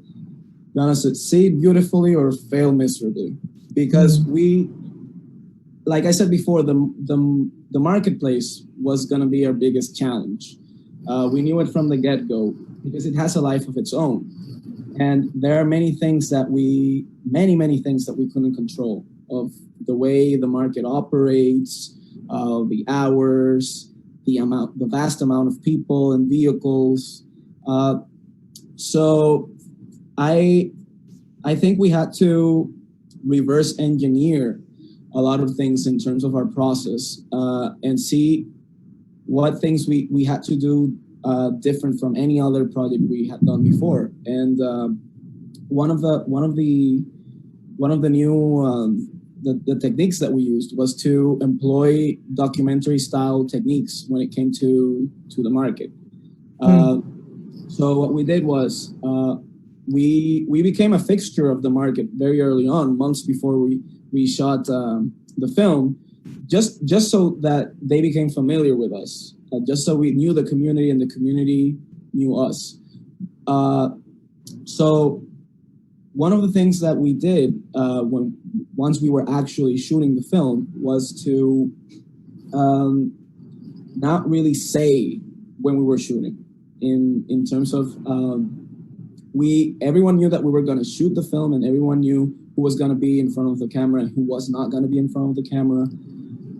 gonna succeed beautifully or fail miserably, because we, like I said before, the marketplace was gonna be our biggest challenge. We knew it from the get-go because it has a life of its own, and there are many things that we couldn't control, of the way the market operates. The hours, the vast amount of people and vehicles. So I think we had to reverse engineer a lot of things in terms of our process, and see what things we had to do different from any other project we had done before. And one of the new the techniques that we used was to employ documentary style techniques when it came to the market. So what we did was we became a fixture of the market very early on, months before we shot the film, just so that they became familiar with us, just so we knew the community and the community knew us. So one of the things that we did once we were actually shooting the film was to not really say when we were shooting, in terms of everyone knew that we were going to shoot the film, and everyone knew who was going to be in front of the camera and who was not going to be in front of the camera.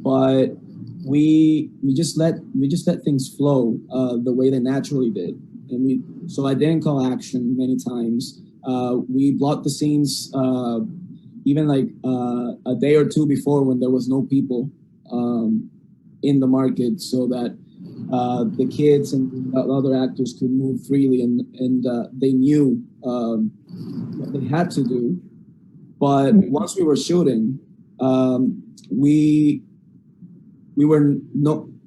But we just let things flow the way they naturally did, and so I didn't call action many times. We blocked the scenes even like a day or two before, when there was no people in the market, so that the kids and other actors could move freely, and they knew what they had to do. But once we were shooting, we were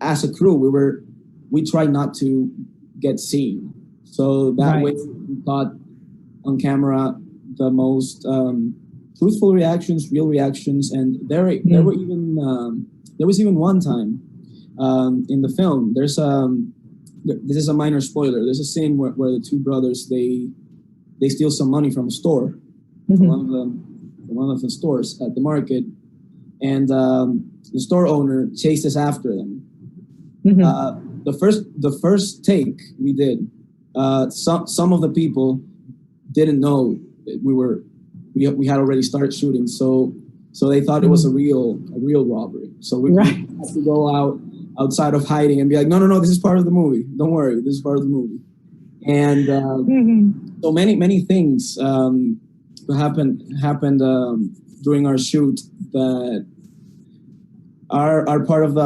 as a crew, we tried not to get seen, so that way we thought on camera the most truthful reactions, real reactions, and there was even one time in the film. This is a minor spoiler. There's a scene where the two brothers they steal some money from a store, from one of the stores at the market, and the store owner chases after them. The first take we did, some of the people didn't know we had already started shooting, so they thought it was a real robbery. So we had to go outside of hiding and be like, no, this is part of the movie. Don't worry, this is part of the movie. And so many things happened during our shoot that are part of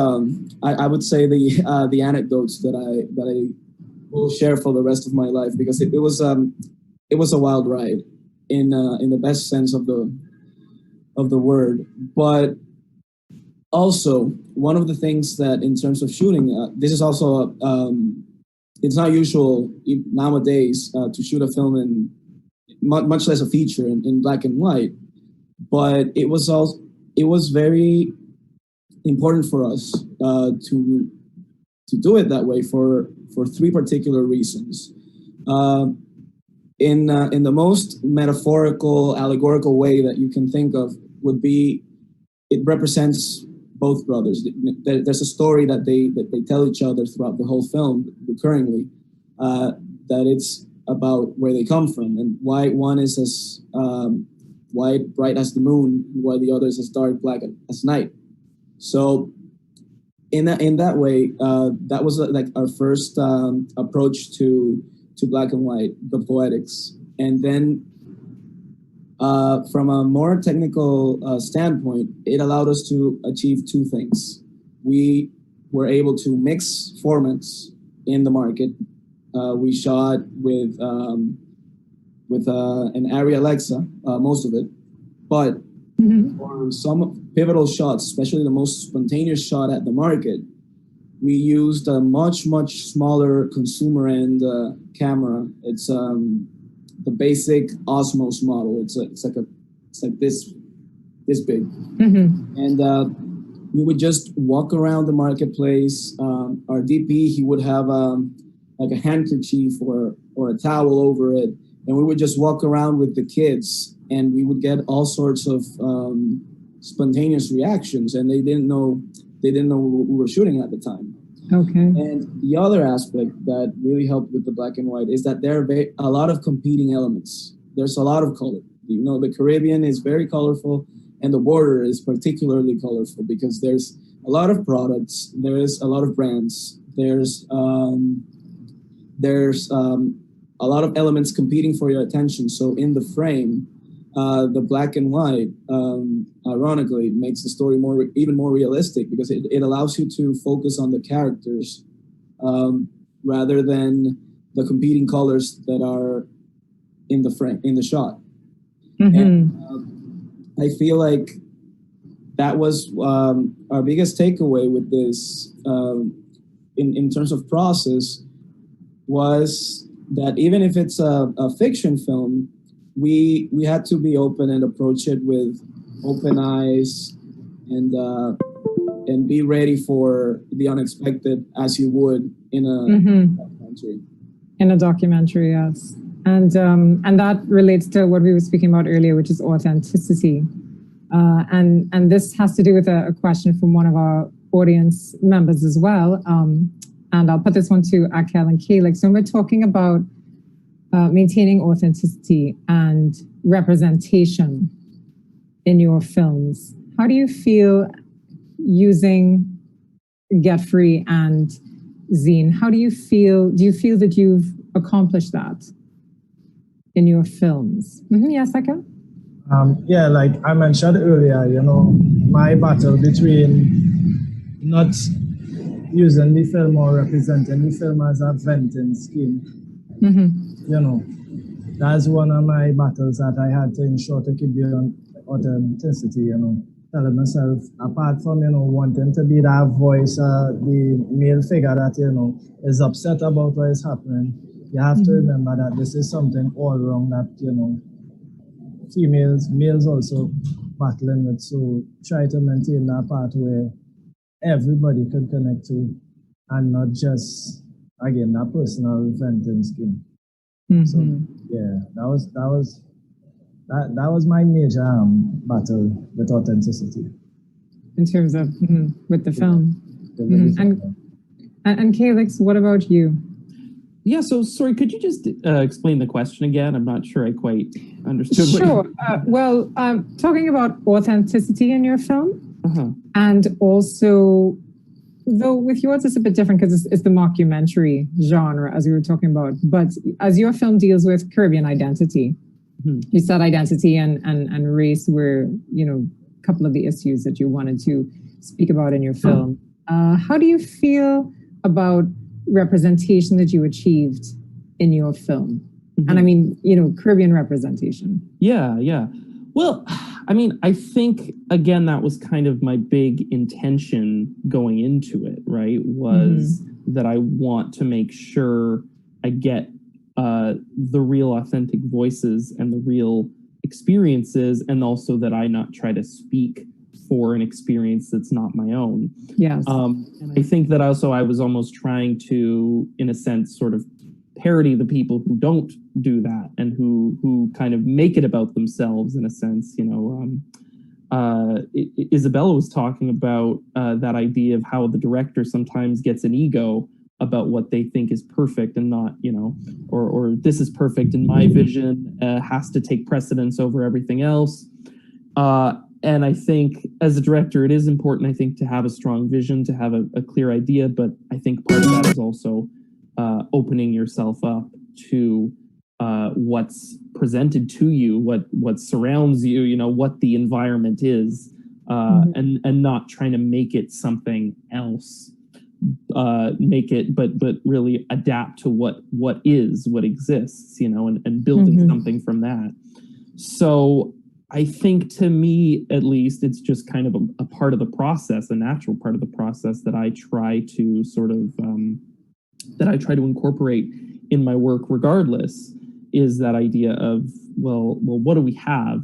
I would say the anecdotes that I will share for the rest of my life, because it was a wild ride in the best sense of the word. But also, one of the things that in terms of shooting, this is also it's not usual nowadays to shoot a film in much less a feature in black and white, but it was very important for us to do it that way for three particular reasons. In the most metaphorical, allegorical way that you can think of would be, it represents both brothers. There's a story that they tell each other throughout the whole film, recurringly, that it's about where they come from and why one is as white, bright as the moon, while the other is as dark, black as night. So in that way, that was like our first approach to black and white, the poetics. And then from a more technical standpoint, it allowed us to achieve two things. We were able to mix formats in the market. We shot with an Arri Alexa, most of it, but for some pivotal shots, especially the most spontaneous shot at the market, we used a much smaller consumer end camera. It's the basic Osmos model. It's like this big, and we would just walk around the marketplace. Our DP, he would have like a handkerchief or a towel over it, and we would just walk around with the kids, and we would get all sorts of spontaneous reactions, and they didn't know we were shooting at the time. Okay. And the other aspect that really helped with the black and white is that there are a lot of competing elements. There's a lot of color. You know, the Caribbean is very colorful, and the border is particularly colorful because there's a lot of products, there's a lot of brands, there's a lot of elements competing for your attention. So in the frame, the black and white, ironically, makes the story even more realistic because it allows you to focus on the characters rather than the competing colors that are in the frame, in the shot. And I feel like that was our biggest takeaway with this in terms of process, was that even if it's a fiction film, we had to be open and approach it with open eyes and be ready for the unexpected, as you would in a documentary. In a documentary, yes. And that relates to what we were speaking about earlier, which is authenticity. And this has to do with a question from one of our audience members as well. And I'll put this one to Akkel and Calyx. So we're talking about maintaining authenticity and representation in your films. How do you feel using Get Free and Zeen? How do you feel that you've accomplished that in your films? Yes, Akkel? Yeah, like I mentioned earlier, you know, my battle between not using the film or representing the film as a venting scheme. You know, that's one of my battles that I had to ensure to keep the authenticity, you know, telling myself, apart from, you know, wanting to be that voice, the male figure that, you know, is upset about what is happening, you have to remember that this is something all wrong that, you know, males also battling with, so try to maintain that part where everybody could connect to, and not just, again, that personal venting skin. So yeah, that was my major battle with authenticity in terms of with the film. And Calyx, what about you? Yeah, so sorry, could you just explain the question again? I'm not sure I quite understood. Sure. Well, talking about authenticity in your film, and also, though with yours it's a bit different because it's the mockumentary genre, as we were talking about. But as your film deals with Caribbean identity, you said identity and race were, a couple of the issues that you wanted to speak about in your film. How do you feel about representation that you achieved in your film? And I mean, Caribbean representation. Yeah. Well, I mean, I think, again, that was kind of my big intention going into it, right? Was that I want to make sure I get the real authentic voices and the real experiences, and also that I not try to speak for an experience that's not my own. Yes. And I think that also I was almost trying to, in a sense, sort of parody the people who don't do that and who kind of make it about themselves in a sense. Isabella was talking about that idea of how the director sometimes gets an ego about what they think is perfect and not, or this is perfect in my vision, has to take precedence over everything else. And I think as a director, it is important, I think, to have a strong vision, to have a clear idea. But I think part of that is also opening yourself up to what's presented to you, what surrounds you, what the environment is, and not trying to make it something else. Make it, but really adapt to what exists, and building something from that. So I think, to me, at least, it's just kind of a part of the process, a natural part of the process that I try to sort of, incorporate in my work regardless, is that idea of, well, what do we have,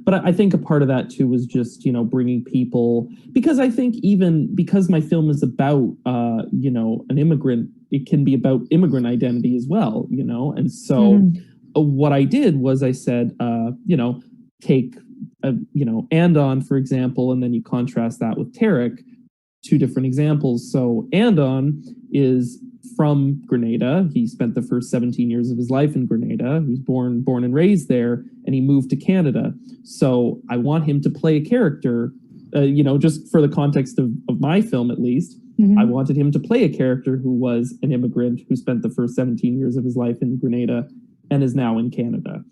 But I think a part of that too was just, bringing people, because I think even because my film is about, an immigrant, it can be about immigrant identity as well, And so what I did was I said, take, Andon, for example, and then you contrast that with Tarek, two different examples. So Andon is from Grenada. He spent the first 17 years of his life in Grenada. He was born and raised there, and he moved to Canada. So I want him to play a character, just for the context of my film, at least. I wanted him to play a character who was an immigrant who spent the first 17 years of his life in Grenada and is now in Canada.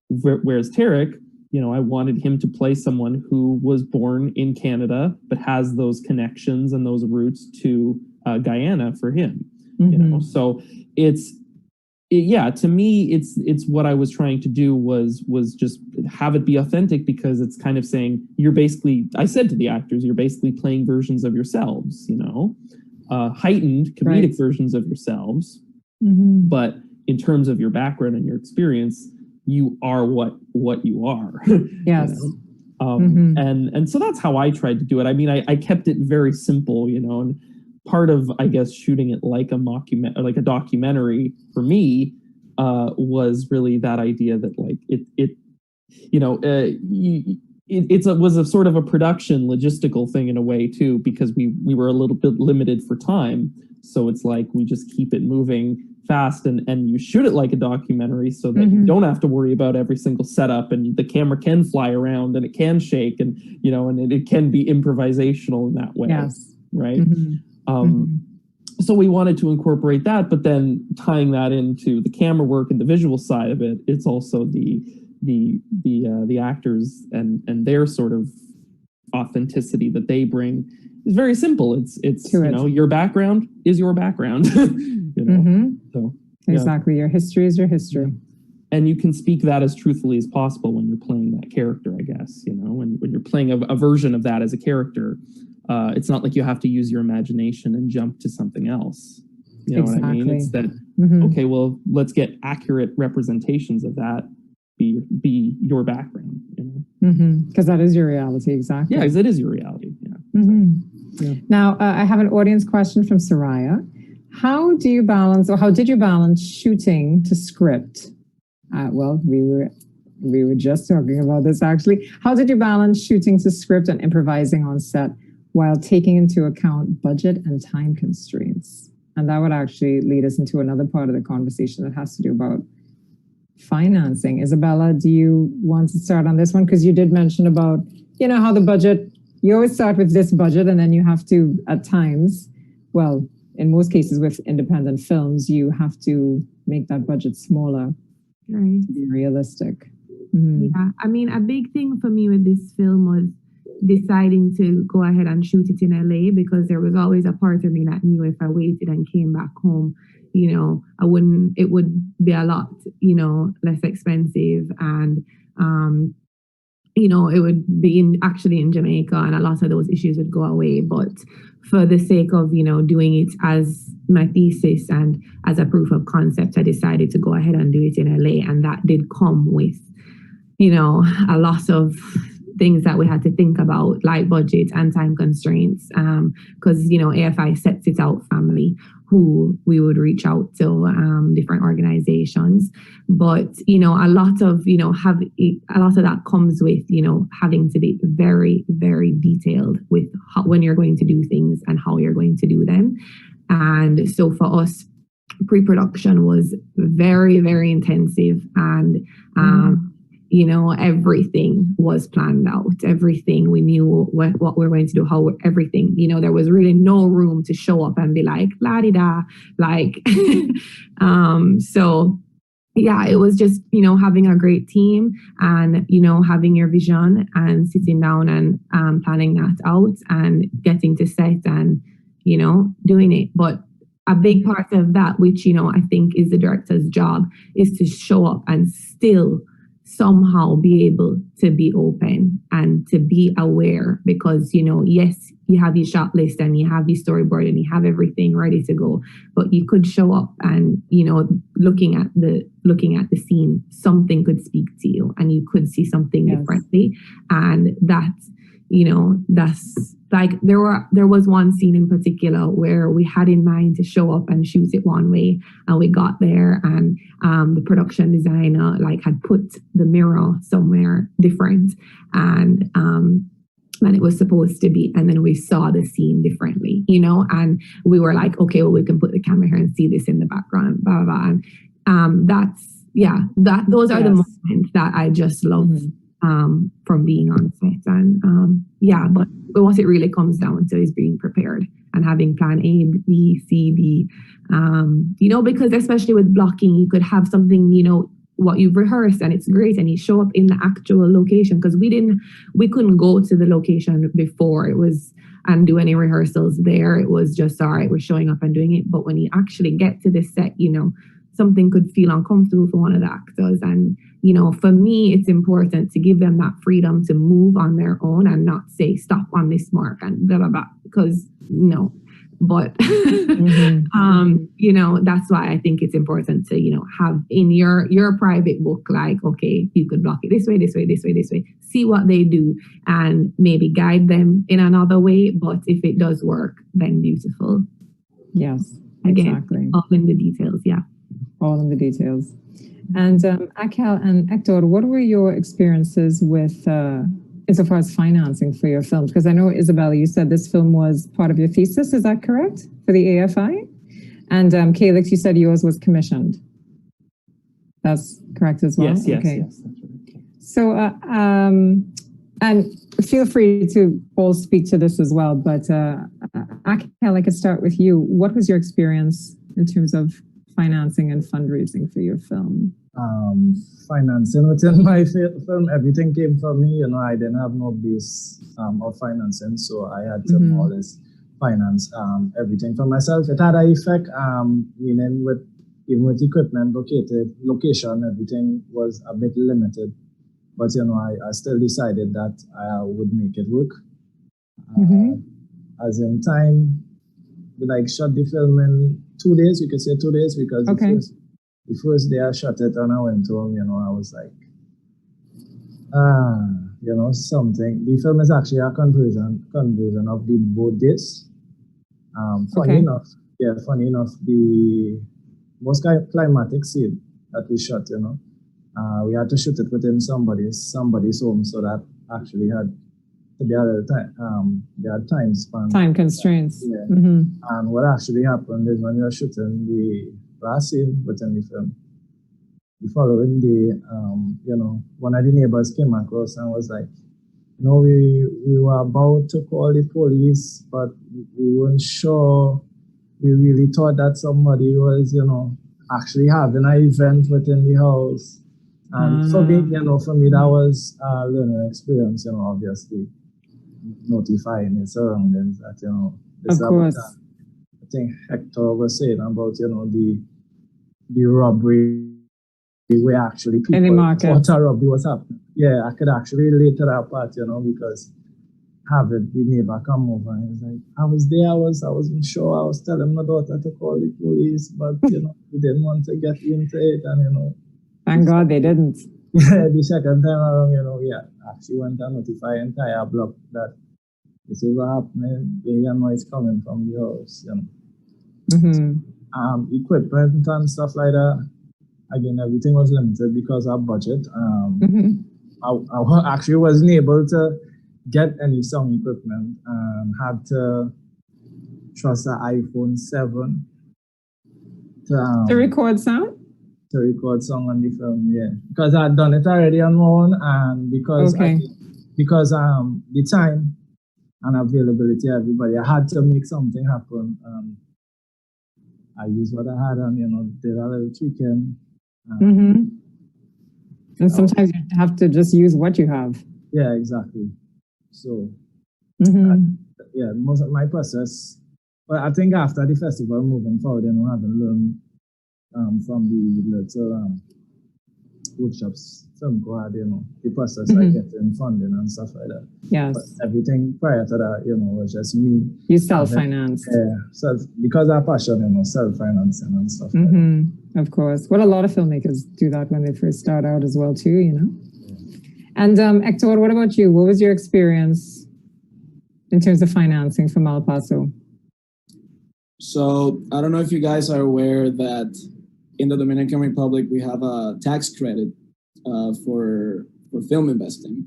Whereas Tarek, I wanted him to play someone who was born in Canada, but has those connections and those roots to Guyana for him. So to me, it's what I was trying to do was just have it be authentic, because it's kind of saying I said to the actors, you're basically playing versions of yourselves, heightened comedic versions of yourselves. But in terms of your background and your experience, you are what you are. Yes. And so that's how I tried to do it. I mean, I kept it very simple, and part of, I guess, shooting it like a documentary for me was really that idea that it was a sort of a production logistical thing in a way too, because we were a little bit limited for time. So it's like we just keep it moving fast and you shoot it like a documentary so that you don't have to worry about every single setup, and the camera can fly around and it can shake, and and it can be improvisational in that way. Yes. Right. So we wanted to incorporate that, but then tying that into the camera work and the visual side of it, it's also the actors and their sort of authenticity that they bring is very simple. It's your background is your background. So exactly, your history is your history, and you can speak that as truthfully as possible when you're playing that character, I guess. When you're playing a version of that as a character. It's not like you have to use your imagination and jump to something else. You know what I mean? It's that, okay, well, let's get accurate representations of that, be your background. You know? Because that is your reality, exactly. Yeah, because it is your reality. Yeah. Yeah. Now, I have an audience question from Soraya. How do you balance, or how did you balance shooting to script? Well, we were just talking about this actually. How did you balance shooting to script and improvising on set while taking into account budget and time constraints? And that would actually lead us into another part of the conversation that has to do about financing. Isabella, do you want to start on this one? Because you did mention about, how the budget, you always start with this budget and then you have to, at times, well, in most cases with independent films, you have to make that budget smaller to be realistic. Yeah, I mean, a big thing for me with this film was deciding to go ahead and shoot it in LA, because there was always a part of me that knew if I waited and came back home, it would be a lot, less expensive, and it would be actually in Jamaica, and a lot of those issues would go away. But for the sake of, doing it as my thesis and as a proof of concept, I decided to go ahead and do it in LA. And that did come with, a lot of things that we had to think about, like budget and time constraints. Because, AFI sets it out family, who we would reach out to, different organizations. But, a lot of that comes with, having to be very, very detailed with when you're going to do things and how you're going to do them. And so for us, pre-production was very, very intensive, and everything was planned out. Everything, we knew what we were going to do, everything. There was really no room to show up and be like, la-di-da, like, so yeah, it was just, having a great team and, having your vision and sitting down and planning that out and getting to set and, doing it. But a big part of that, which, I think is the director's job, is to show up and still somehow be able to be open and to be aware, because, yes, you have your shot list and you have your storyboard and you have everything ready to go, but you could show up and, looking at the scene, something could speak to you and you could see something differently. And that's, that's like, there was one scene in particular where we had in mind to show up and shoot it one way, and we got there and the production designer had put the mirror somewhere different, and it was supposed to be, and then we saw the scene differently, and we were like, okay, well, we can put the camera here and see this in the background, blah, blah, blah. And those are the moments that I just love. From being on set, and but what it really comes down to is being prepared and having plan A, B, C, D, because especially with blocking, you could have something, what you've rehearsed and it's great, and you show up in the actual location, because we couldn't go to the location before it was and do any rehearsals there. It was just, all right, we're showing up and doing it. But when you actually get to the set, something could feel uncomfortable for one of the actors. And, for me, it's important to give them that freedom to move on their own and not say, stop on this mark and blah, blah, blah, because no. But, that's why I think it's important to, have in your private book, like, okay, you could block it this way, this way, this way, this way, see what they do and maybe guide them in another way. But if it does work, then beautiful. Yes, again, exactly. All in the details. Yeah. All in the details. And Akkel and Héctor, what were your experiences with, insofar as financing for your films? Because I know, Isabella, you said this film was part of your thesis. Is that correct? For the AFI? And Calyx, you said yours was commissioned. That's correct as well? Yes, okay. That's right. So, and feel free to all speak to this as well, but Akkel, I could start with you. What was your experience in terms of financing and fundraising for your film? Financing within my film, everything came from me. I didn't have no base of financing, so I had to more or less finance everything for myself. It had an effect, meaning even with equipment location, everything was a bit limited. But I still decided that I would make it work. As in time, we shot the film in 2 days. We could say 2 days, because the first day I shot it and I went home, I was like, Something. The film is actually a conversion of the Buddhist. Funny enough, the most climatic scene that we shot, we had to shoot it within somebody's home, so that actually had there are time span. Time constraints. Yeah. And what actually happened is when we were shooting the last scene within the film, the following day, one of the neighbors came across and was like, we were about to call the police, but we weren't sure. We really thought that somebody was, actually having an event within the house. And for me, that was a learning experience, obviously notifying your surroundings that, of course. I think Héctor was saying about, the robbery where actually people thought a robbery was happening. Yeah, I could actually relate to that part, because having the neighbor come over and he's like, I was there, I wasn't sure, I was telling my daughter to call the police, but we didn't want to get into it, and thank God they didn't. Yeah, the second time around, actually went and notify the entire block that this is what happening, they hear noise coming from the house, Equipment and stuff like that. Again, everything was limited because of budget. I actually wasn't able to get any sound equipment and had to trust an iPhone 7 to record sound? To record song on the film, yeah. Because I'd done it already on my own, and because the time and availability of everybody, I had to make something happen. I used what I had and, did a little tweaking. And sometimes you have to just use what you have. Yeah, exactly. So, most of my process, but I think after the festival, moving forward, having learned from the little workshops, film quad, the process like getting funding and stuff like that. Yes. But everything prior to that, was just me. You self-financed. Yeah, because our passion, self-financing and stuff like that. Of course. Well, a lot of filmmakers do that when they first start out as well, too, Yeah. And Héctor, what about you? What was your experience in terms of financing for Malpaso? So I don't know if you guys are aware that in the Dominican Republic, we have a tax credit for film investing.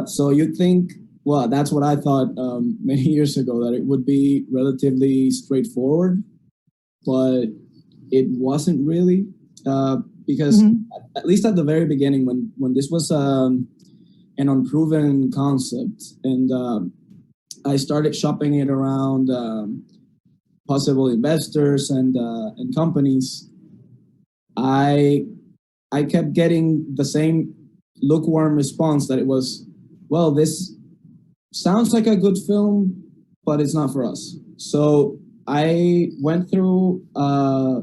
So you'd think, well, that's what I thought many years ago, that it would be relatively straightforward, but it wasn't really, because at least at the very beginning, when this was an unproven concept, and I started shopping it around possible investors and companies, I kept getting the same lukewarm response that it was, well, this sounds like a good film, but it's not for us. So I went through a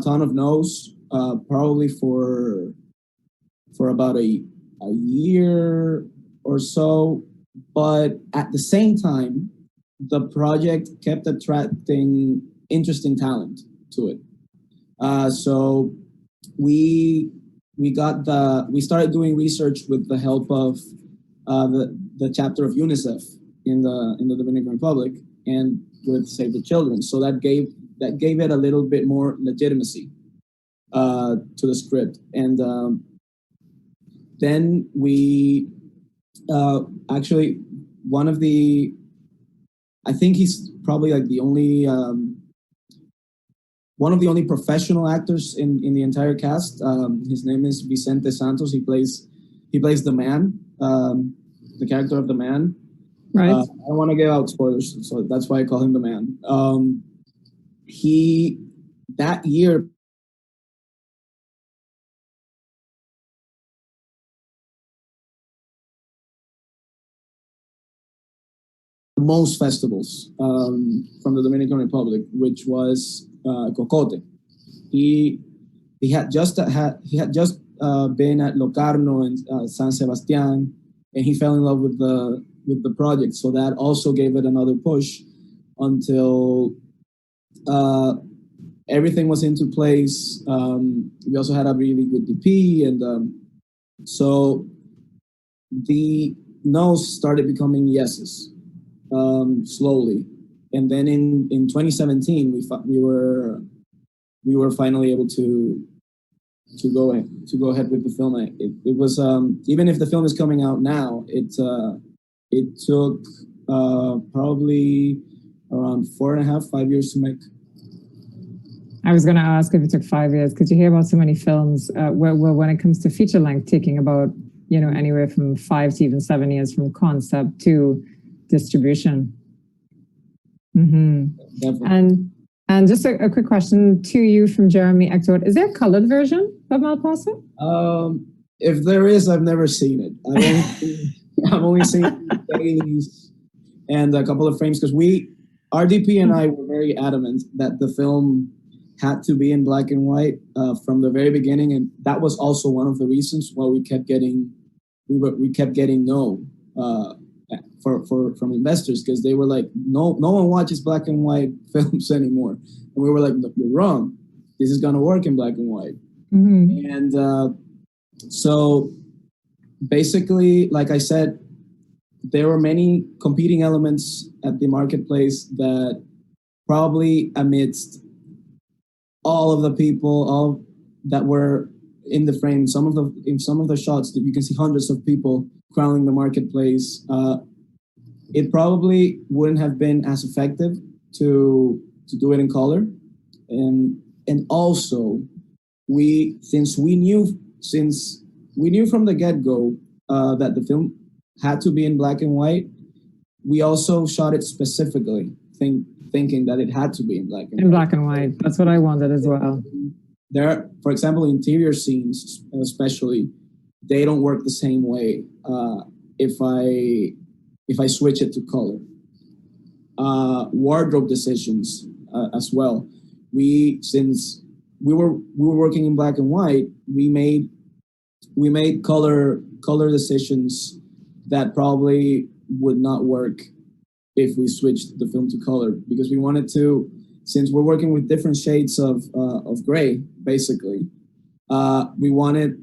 ton of no's, probably for about a year or so, but at the same time, the project kept attracting interesting talent to it. So we started doing research with the help of the chapter of UNICEF in the Dominican Republic and with Save the Children. So that gave it a little bit more legitimacy to the script. And then we actually, one of the, I think he's probably like the only one of the only professional actors in the entire cast. His name is Vicente Santos. He plays the man, the character of the man. Right. I don't want to give out spoilers, so that's why I call him the man. He that year most festivals from the Dominican Republic, which was Cocote. He had just been at Locarno and San Sebastián, and he fell in love with the project. So that also gave it another push until everything was into place. We also had a really good DP, and so the no's started becoming yeses, slowly. And then in 2017, we were finally able to go ahead with the film. It was even if the film is coming out now, it took probably around 4.5-5 years to make. I was going to ask if it took 5 years, because you hear about so many films where when it comes to feature length, taking about anywhere from 5 to even 7 years from concept to distribution. Mm-hmm. And just a quick question to you from Jeremy Héctor. Is there a colored version of Malpaso? If there is, I've never seen it. I've only seen dailies and a couple of frames, because RDP and I were very adamant that the film had to be in black and white from the very beginning, and that was also one of the reasons why we kept getting no from investors, because they were like, no one watches black and white films anymore, and we were like, no, you're wrong. This is gonna work in black and white. Mm-hmm. And so basically, like I said, there were many competing elements at the marketplace that probably amidst all of the people, all that were in the frame, in some of the shots that you can see hundreds of people crowding the marketplace, it probably wouldn't have been as effective to do it in color. And also, since we knew from the get-go that the film had to be in black and white, we also shot it specifically, thinking that it had to be in black and white. In black and white. That's what I wanted as well. There, for example, interior scenes, especially, they don't work the same way if I switch it to color. Wardrobe decisions as well. Since we were working in black and white, we made color decisions that probably would not work if we switched the film to color, because we wanted to, since we're working with different shades of gray, basically, we wanted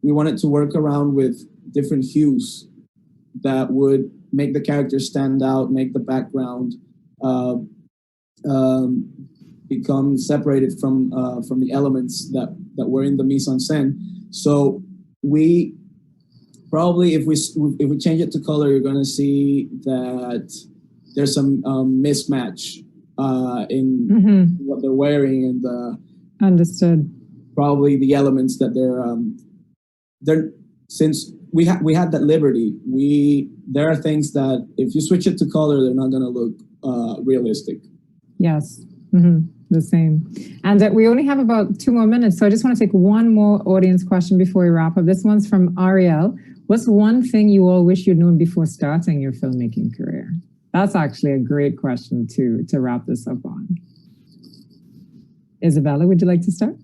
to work around with different hues that would make the characters stand out, make the background become separated from the elements that were in the mise en scène. So we probably, if we change it to color, you're going to see that there's some mismatch in what they're wearing and understood. Probably the elements that they're since we had that liberty. There are things that if you switch it to color, they're not going to look realistic. Yes. The same. And we only have about 2 more minutes, so I just want to take one more audience question before we wrap up. This one's from Ariel. What's one thing you all wish you'd known before starting your filmmaking career? That's actually a great question to wrap this up on. Isabella, would you like to start?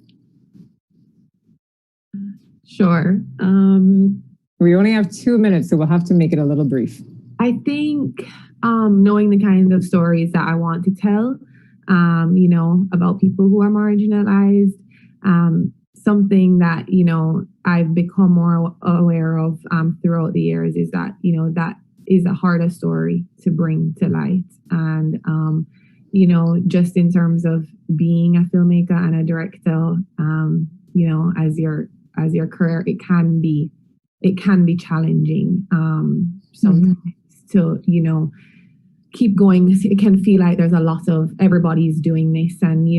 Sure. We only have 2 minutes, so we'll have to make it a little brief. I think knowing the kinds of stories that I want to tell, about people who are marginalized, something that, I've become more aware of throughout the years is that, that is a harder story to bring to light. And, just in terms of being a filmmaker and a director, as your career, it can be challenging sometimes to, keep going. It can feel like there's a lot of everybody's doing this, and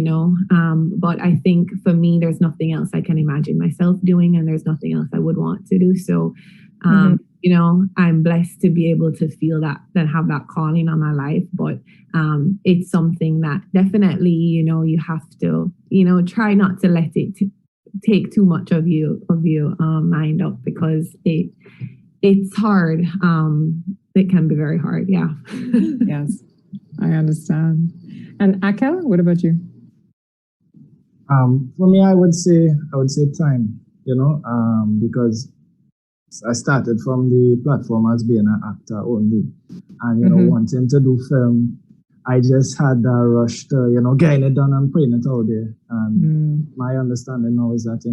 but I think for me, there's nothing else I can imagine myself doing, and there's nothing else I would want to do. So I'm blessed to be able to feel that have that calling on my life. But it's something that definitely you have to try not to let it take too much of your mind up, because it's hard. It can be very hard. Yeah. Yes, I understand. And Akkel, what about you? For me, I would say time, because I started from the platform as being an actor only, and wanting to do film. I just had that rush to getting it done and putting it out there. And my understanding now is that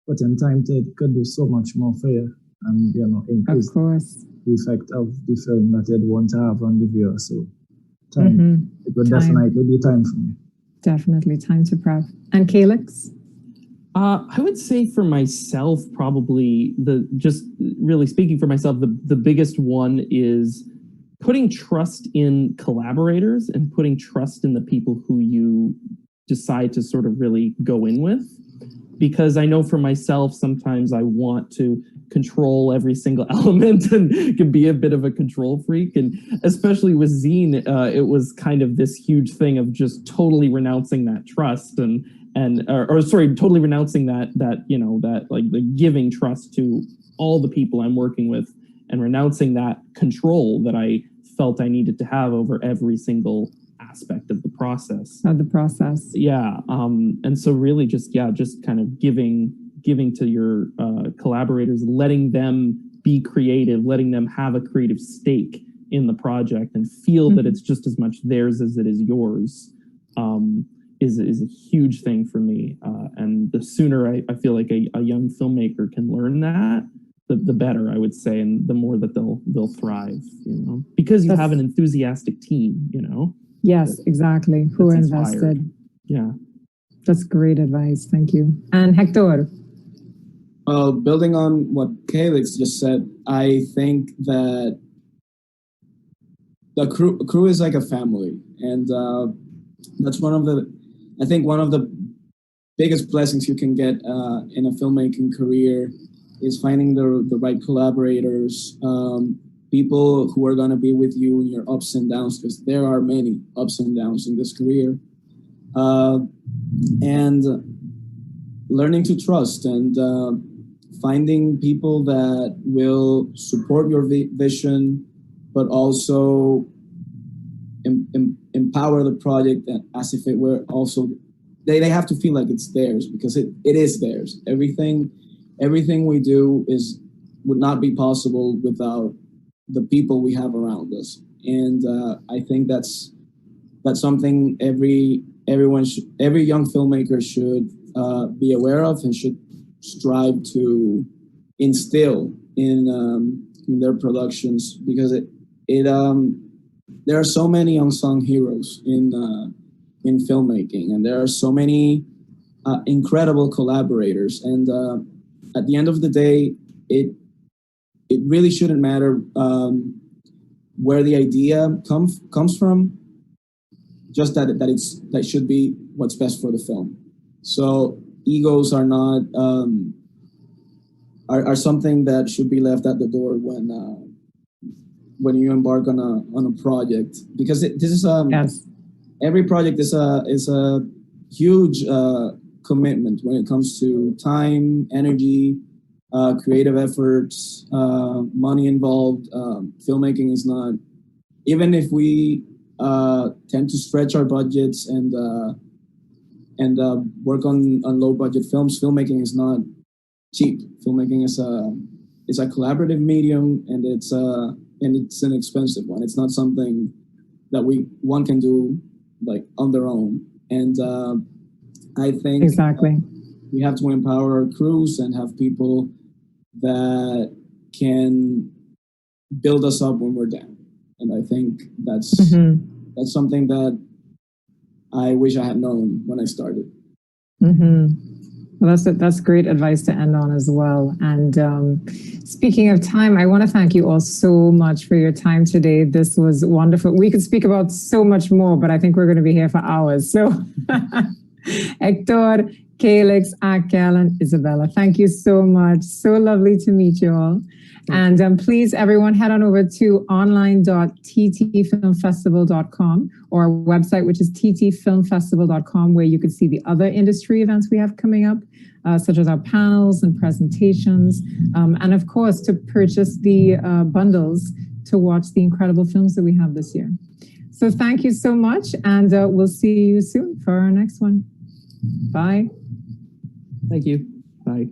putting time to it could do so much more for you. and increase of course. the effect of the film that you'd want to have on the viewer. So it would definitely be time for me. Definitely time to prep. And Calyx? I would say for myself, probably just really speaking for myself, the biggest one is putting trust in collaborators and putting trust in the people who you decide to sort of really go in with. Because I know for myself, sometimes I want to control every single element and can be a bit of a control freak. And especially with Zeen, it was kind of this huge thing of just totally renouncing that trust totally renouncing that like giving trust to all the people I'm working with and renouncing that control that I felt I needed to have over every single aspect of the process. Yeah. And so really just kind of giving to your collaborators, letting them be creative, letting them have a creative stake in the project and feel that it's just as much theirs as it is yours, is a huge thing for me. And the sooner I feel like a young filmmaker can learn that, the better, I would say, and the more that they'll thrive, because you have an enthusiastic team, Yes, exactly. Who are invested. Yeah. That's great advice. Thank you. And Héctor? Building on what Calyx just said, I think that the crew is like a family, and that's one of the biggest blessings you can get in a filmmaking career is finding the right collaborators, people who are going to be with you in your ups and downs, because there are many ups and downs in this career, and learning to trust and finding people that will support your vision, but also empower the project as if it were also, they have to feel like it's theirs, because it is theirs. Everything we do would not be possible without the people we have around us. And I think that's something every young filmmaker should be aware of and should strive to instill in their productions, because there are so many unsung heroes in filmmaking, and there are so many incredible collaborators. And at the end of the day, it really shouldn't matter where the idea comes from, just that should be what's best for the film. So egos are not are something that should be left at the door when you embark on a project, because this is yes. Every project is a huge commitment when it comes to time, energy, creative efforts, money involved. Filmmaking is not, even if we tend to stretch our budgets and work on low budget films, filmmaking is not cheap. Filmmaking is a collaborative medium, and it's an expensive one. It's not something that one can do like on their own. And I think exactly we have to empower our crews and have people that can build us up when we're down. And I think that's something that I wish I had known when I started. Well, that's great advice to end on as well. And speaking of time, I want to thank you all so much for your time today. This was wonderful. We could speak about so much more, but I think we're going to be here for hours. So Héctor, Calyx, Akkel, and Isabella, thank you so much. So lovely to meet you all. And please, everyone, head on over to online.ttfilmfestival.com or our website, which is ttfilmfestival.com, where you can see the other industry events we have coming up, such as our panels and presentations. And of course, to purchase the bundles to watch the incredible films that we have this year. So thank you so much. And we'll see you soon for our next one. Bye. Thank you. Bye.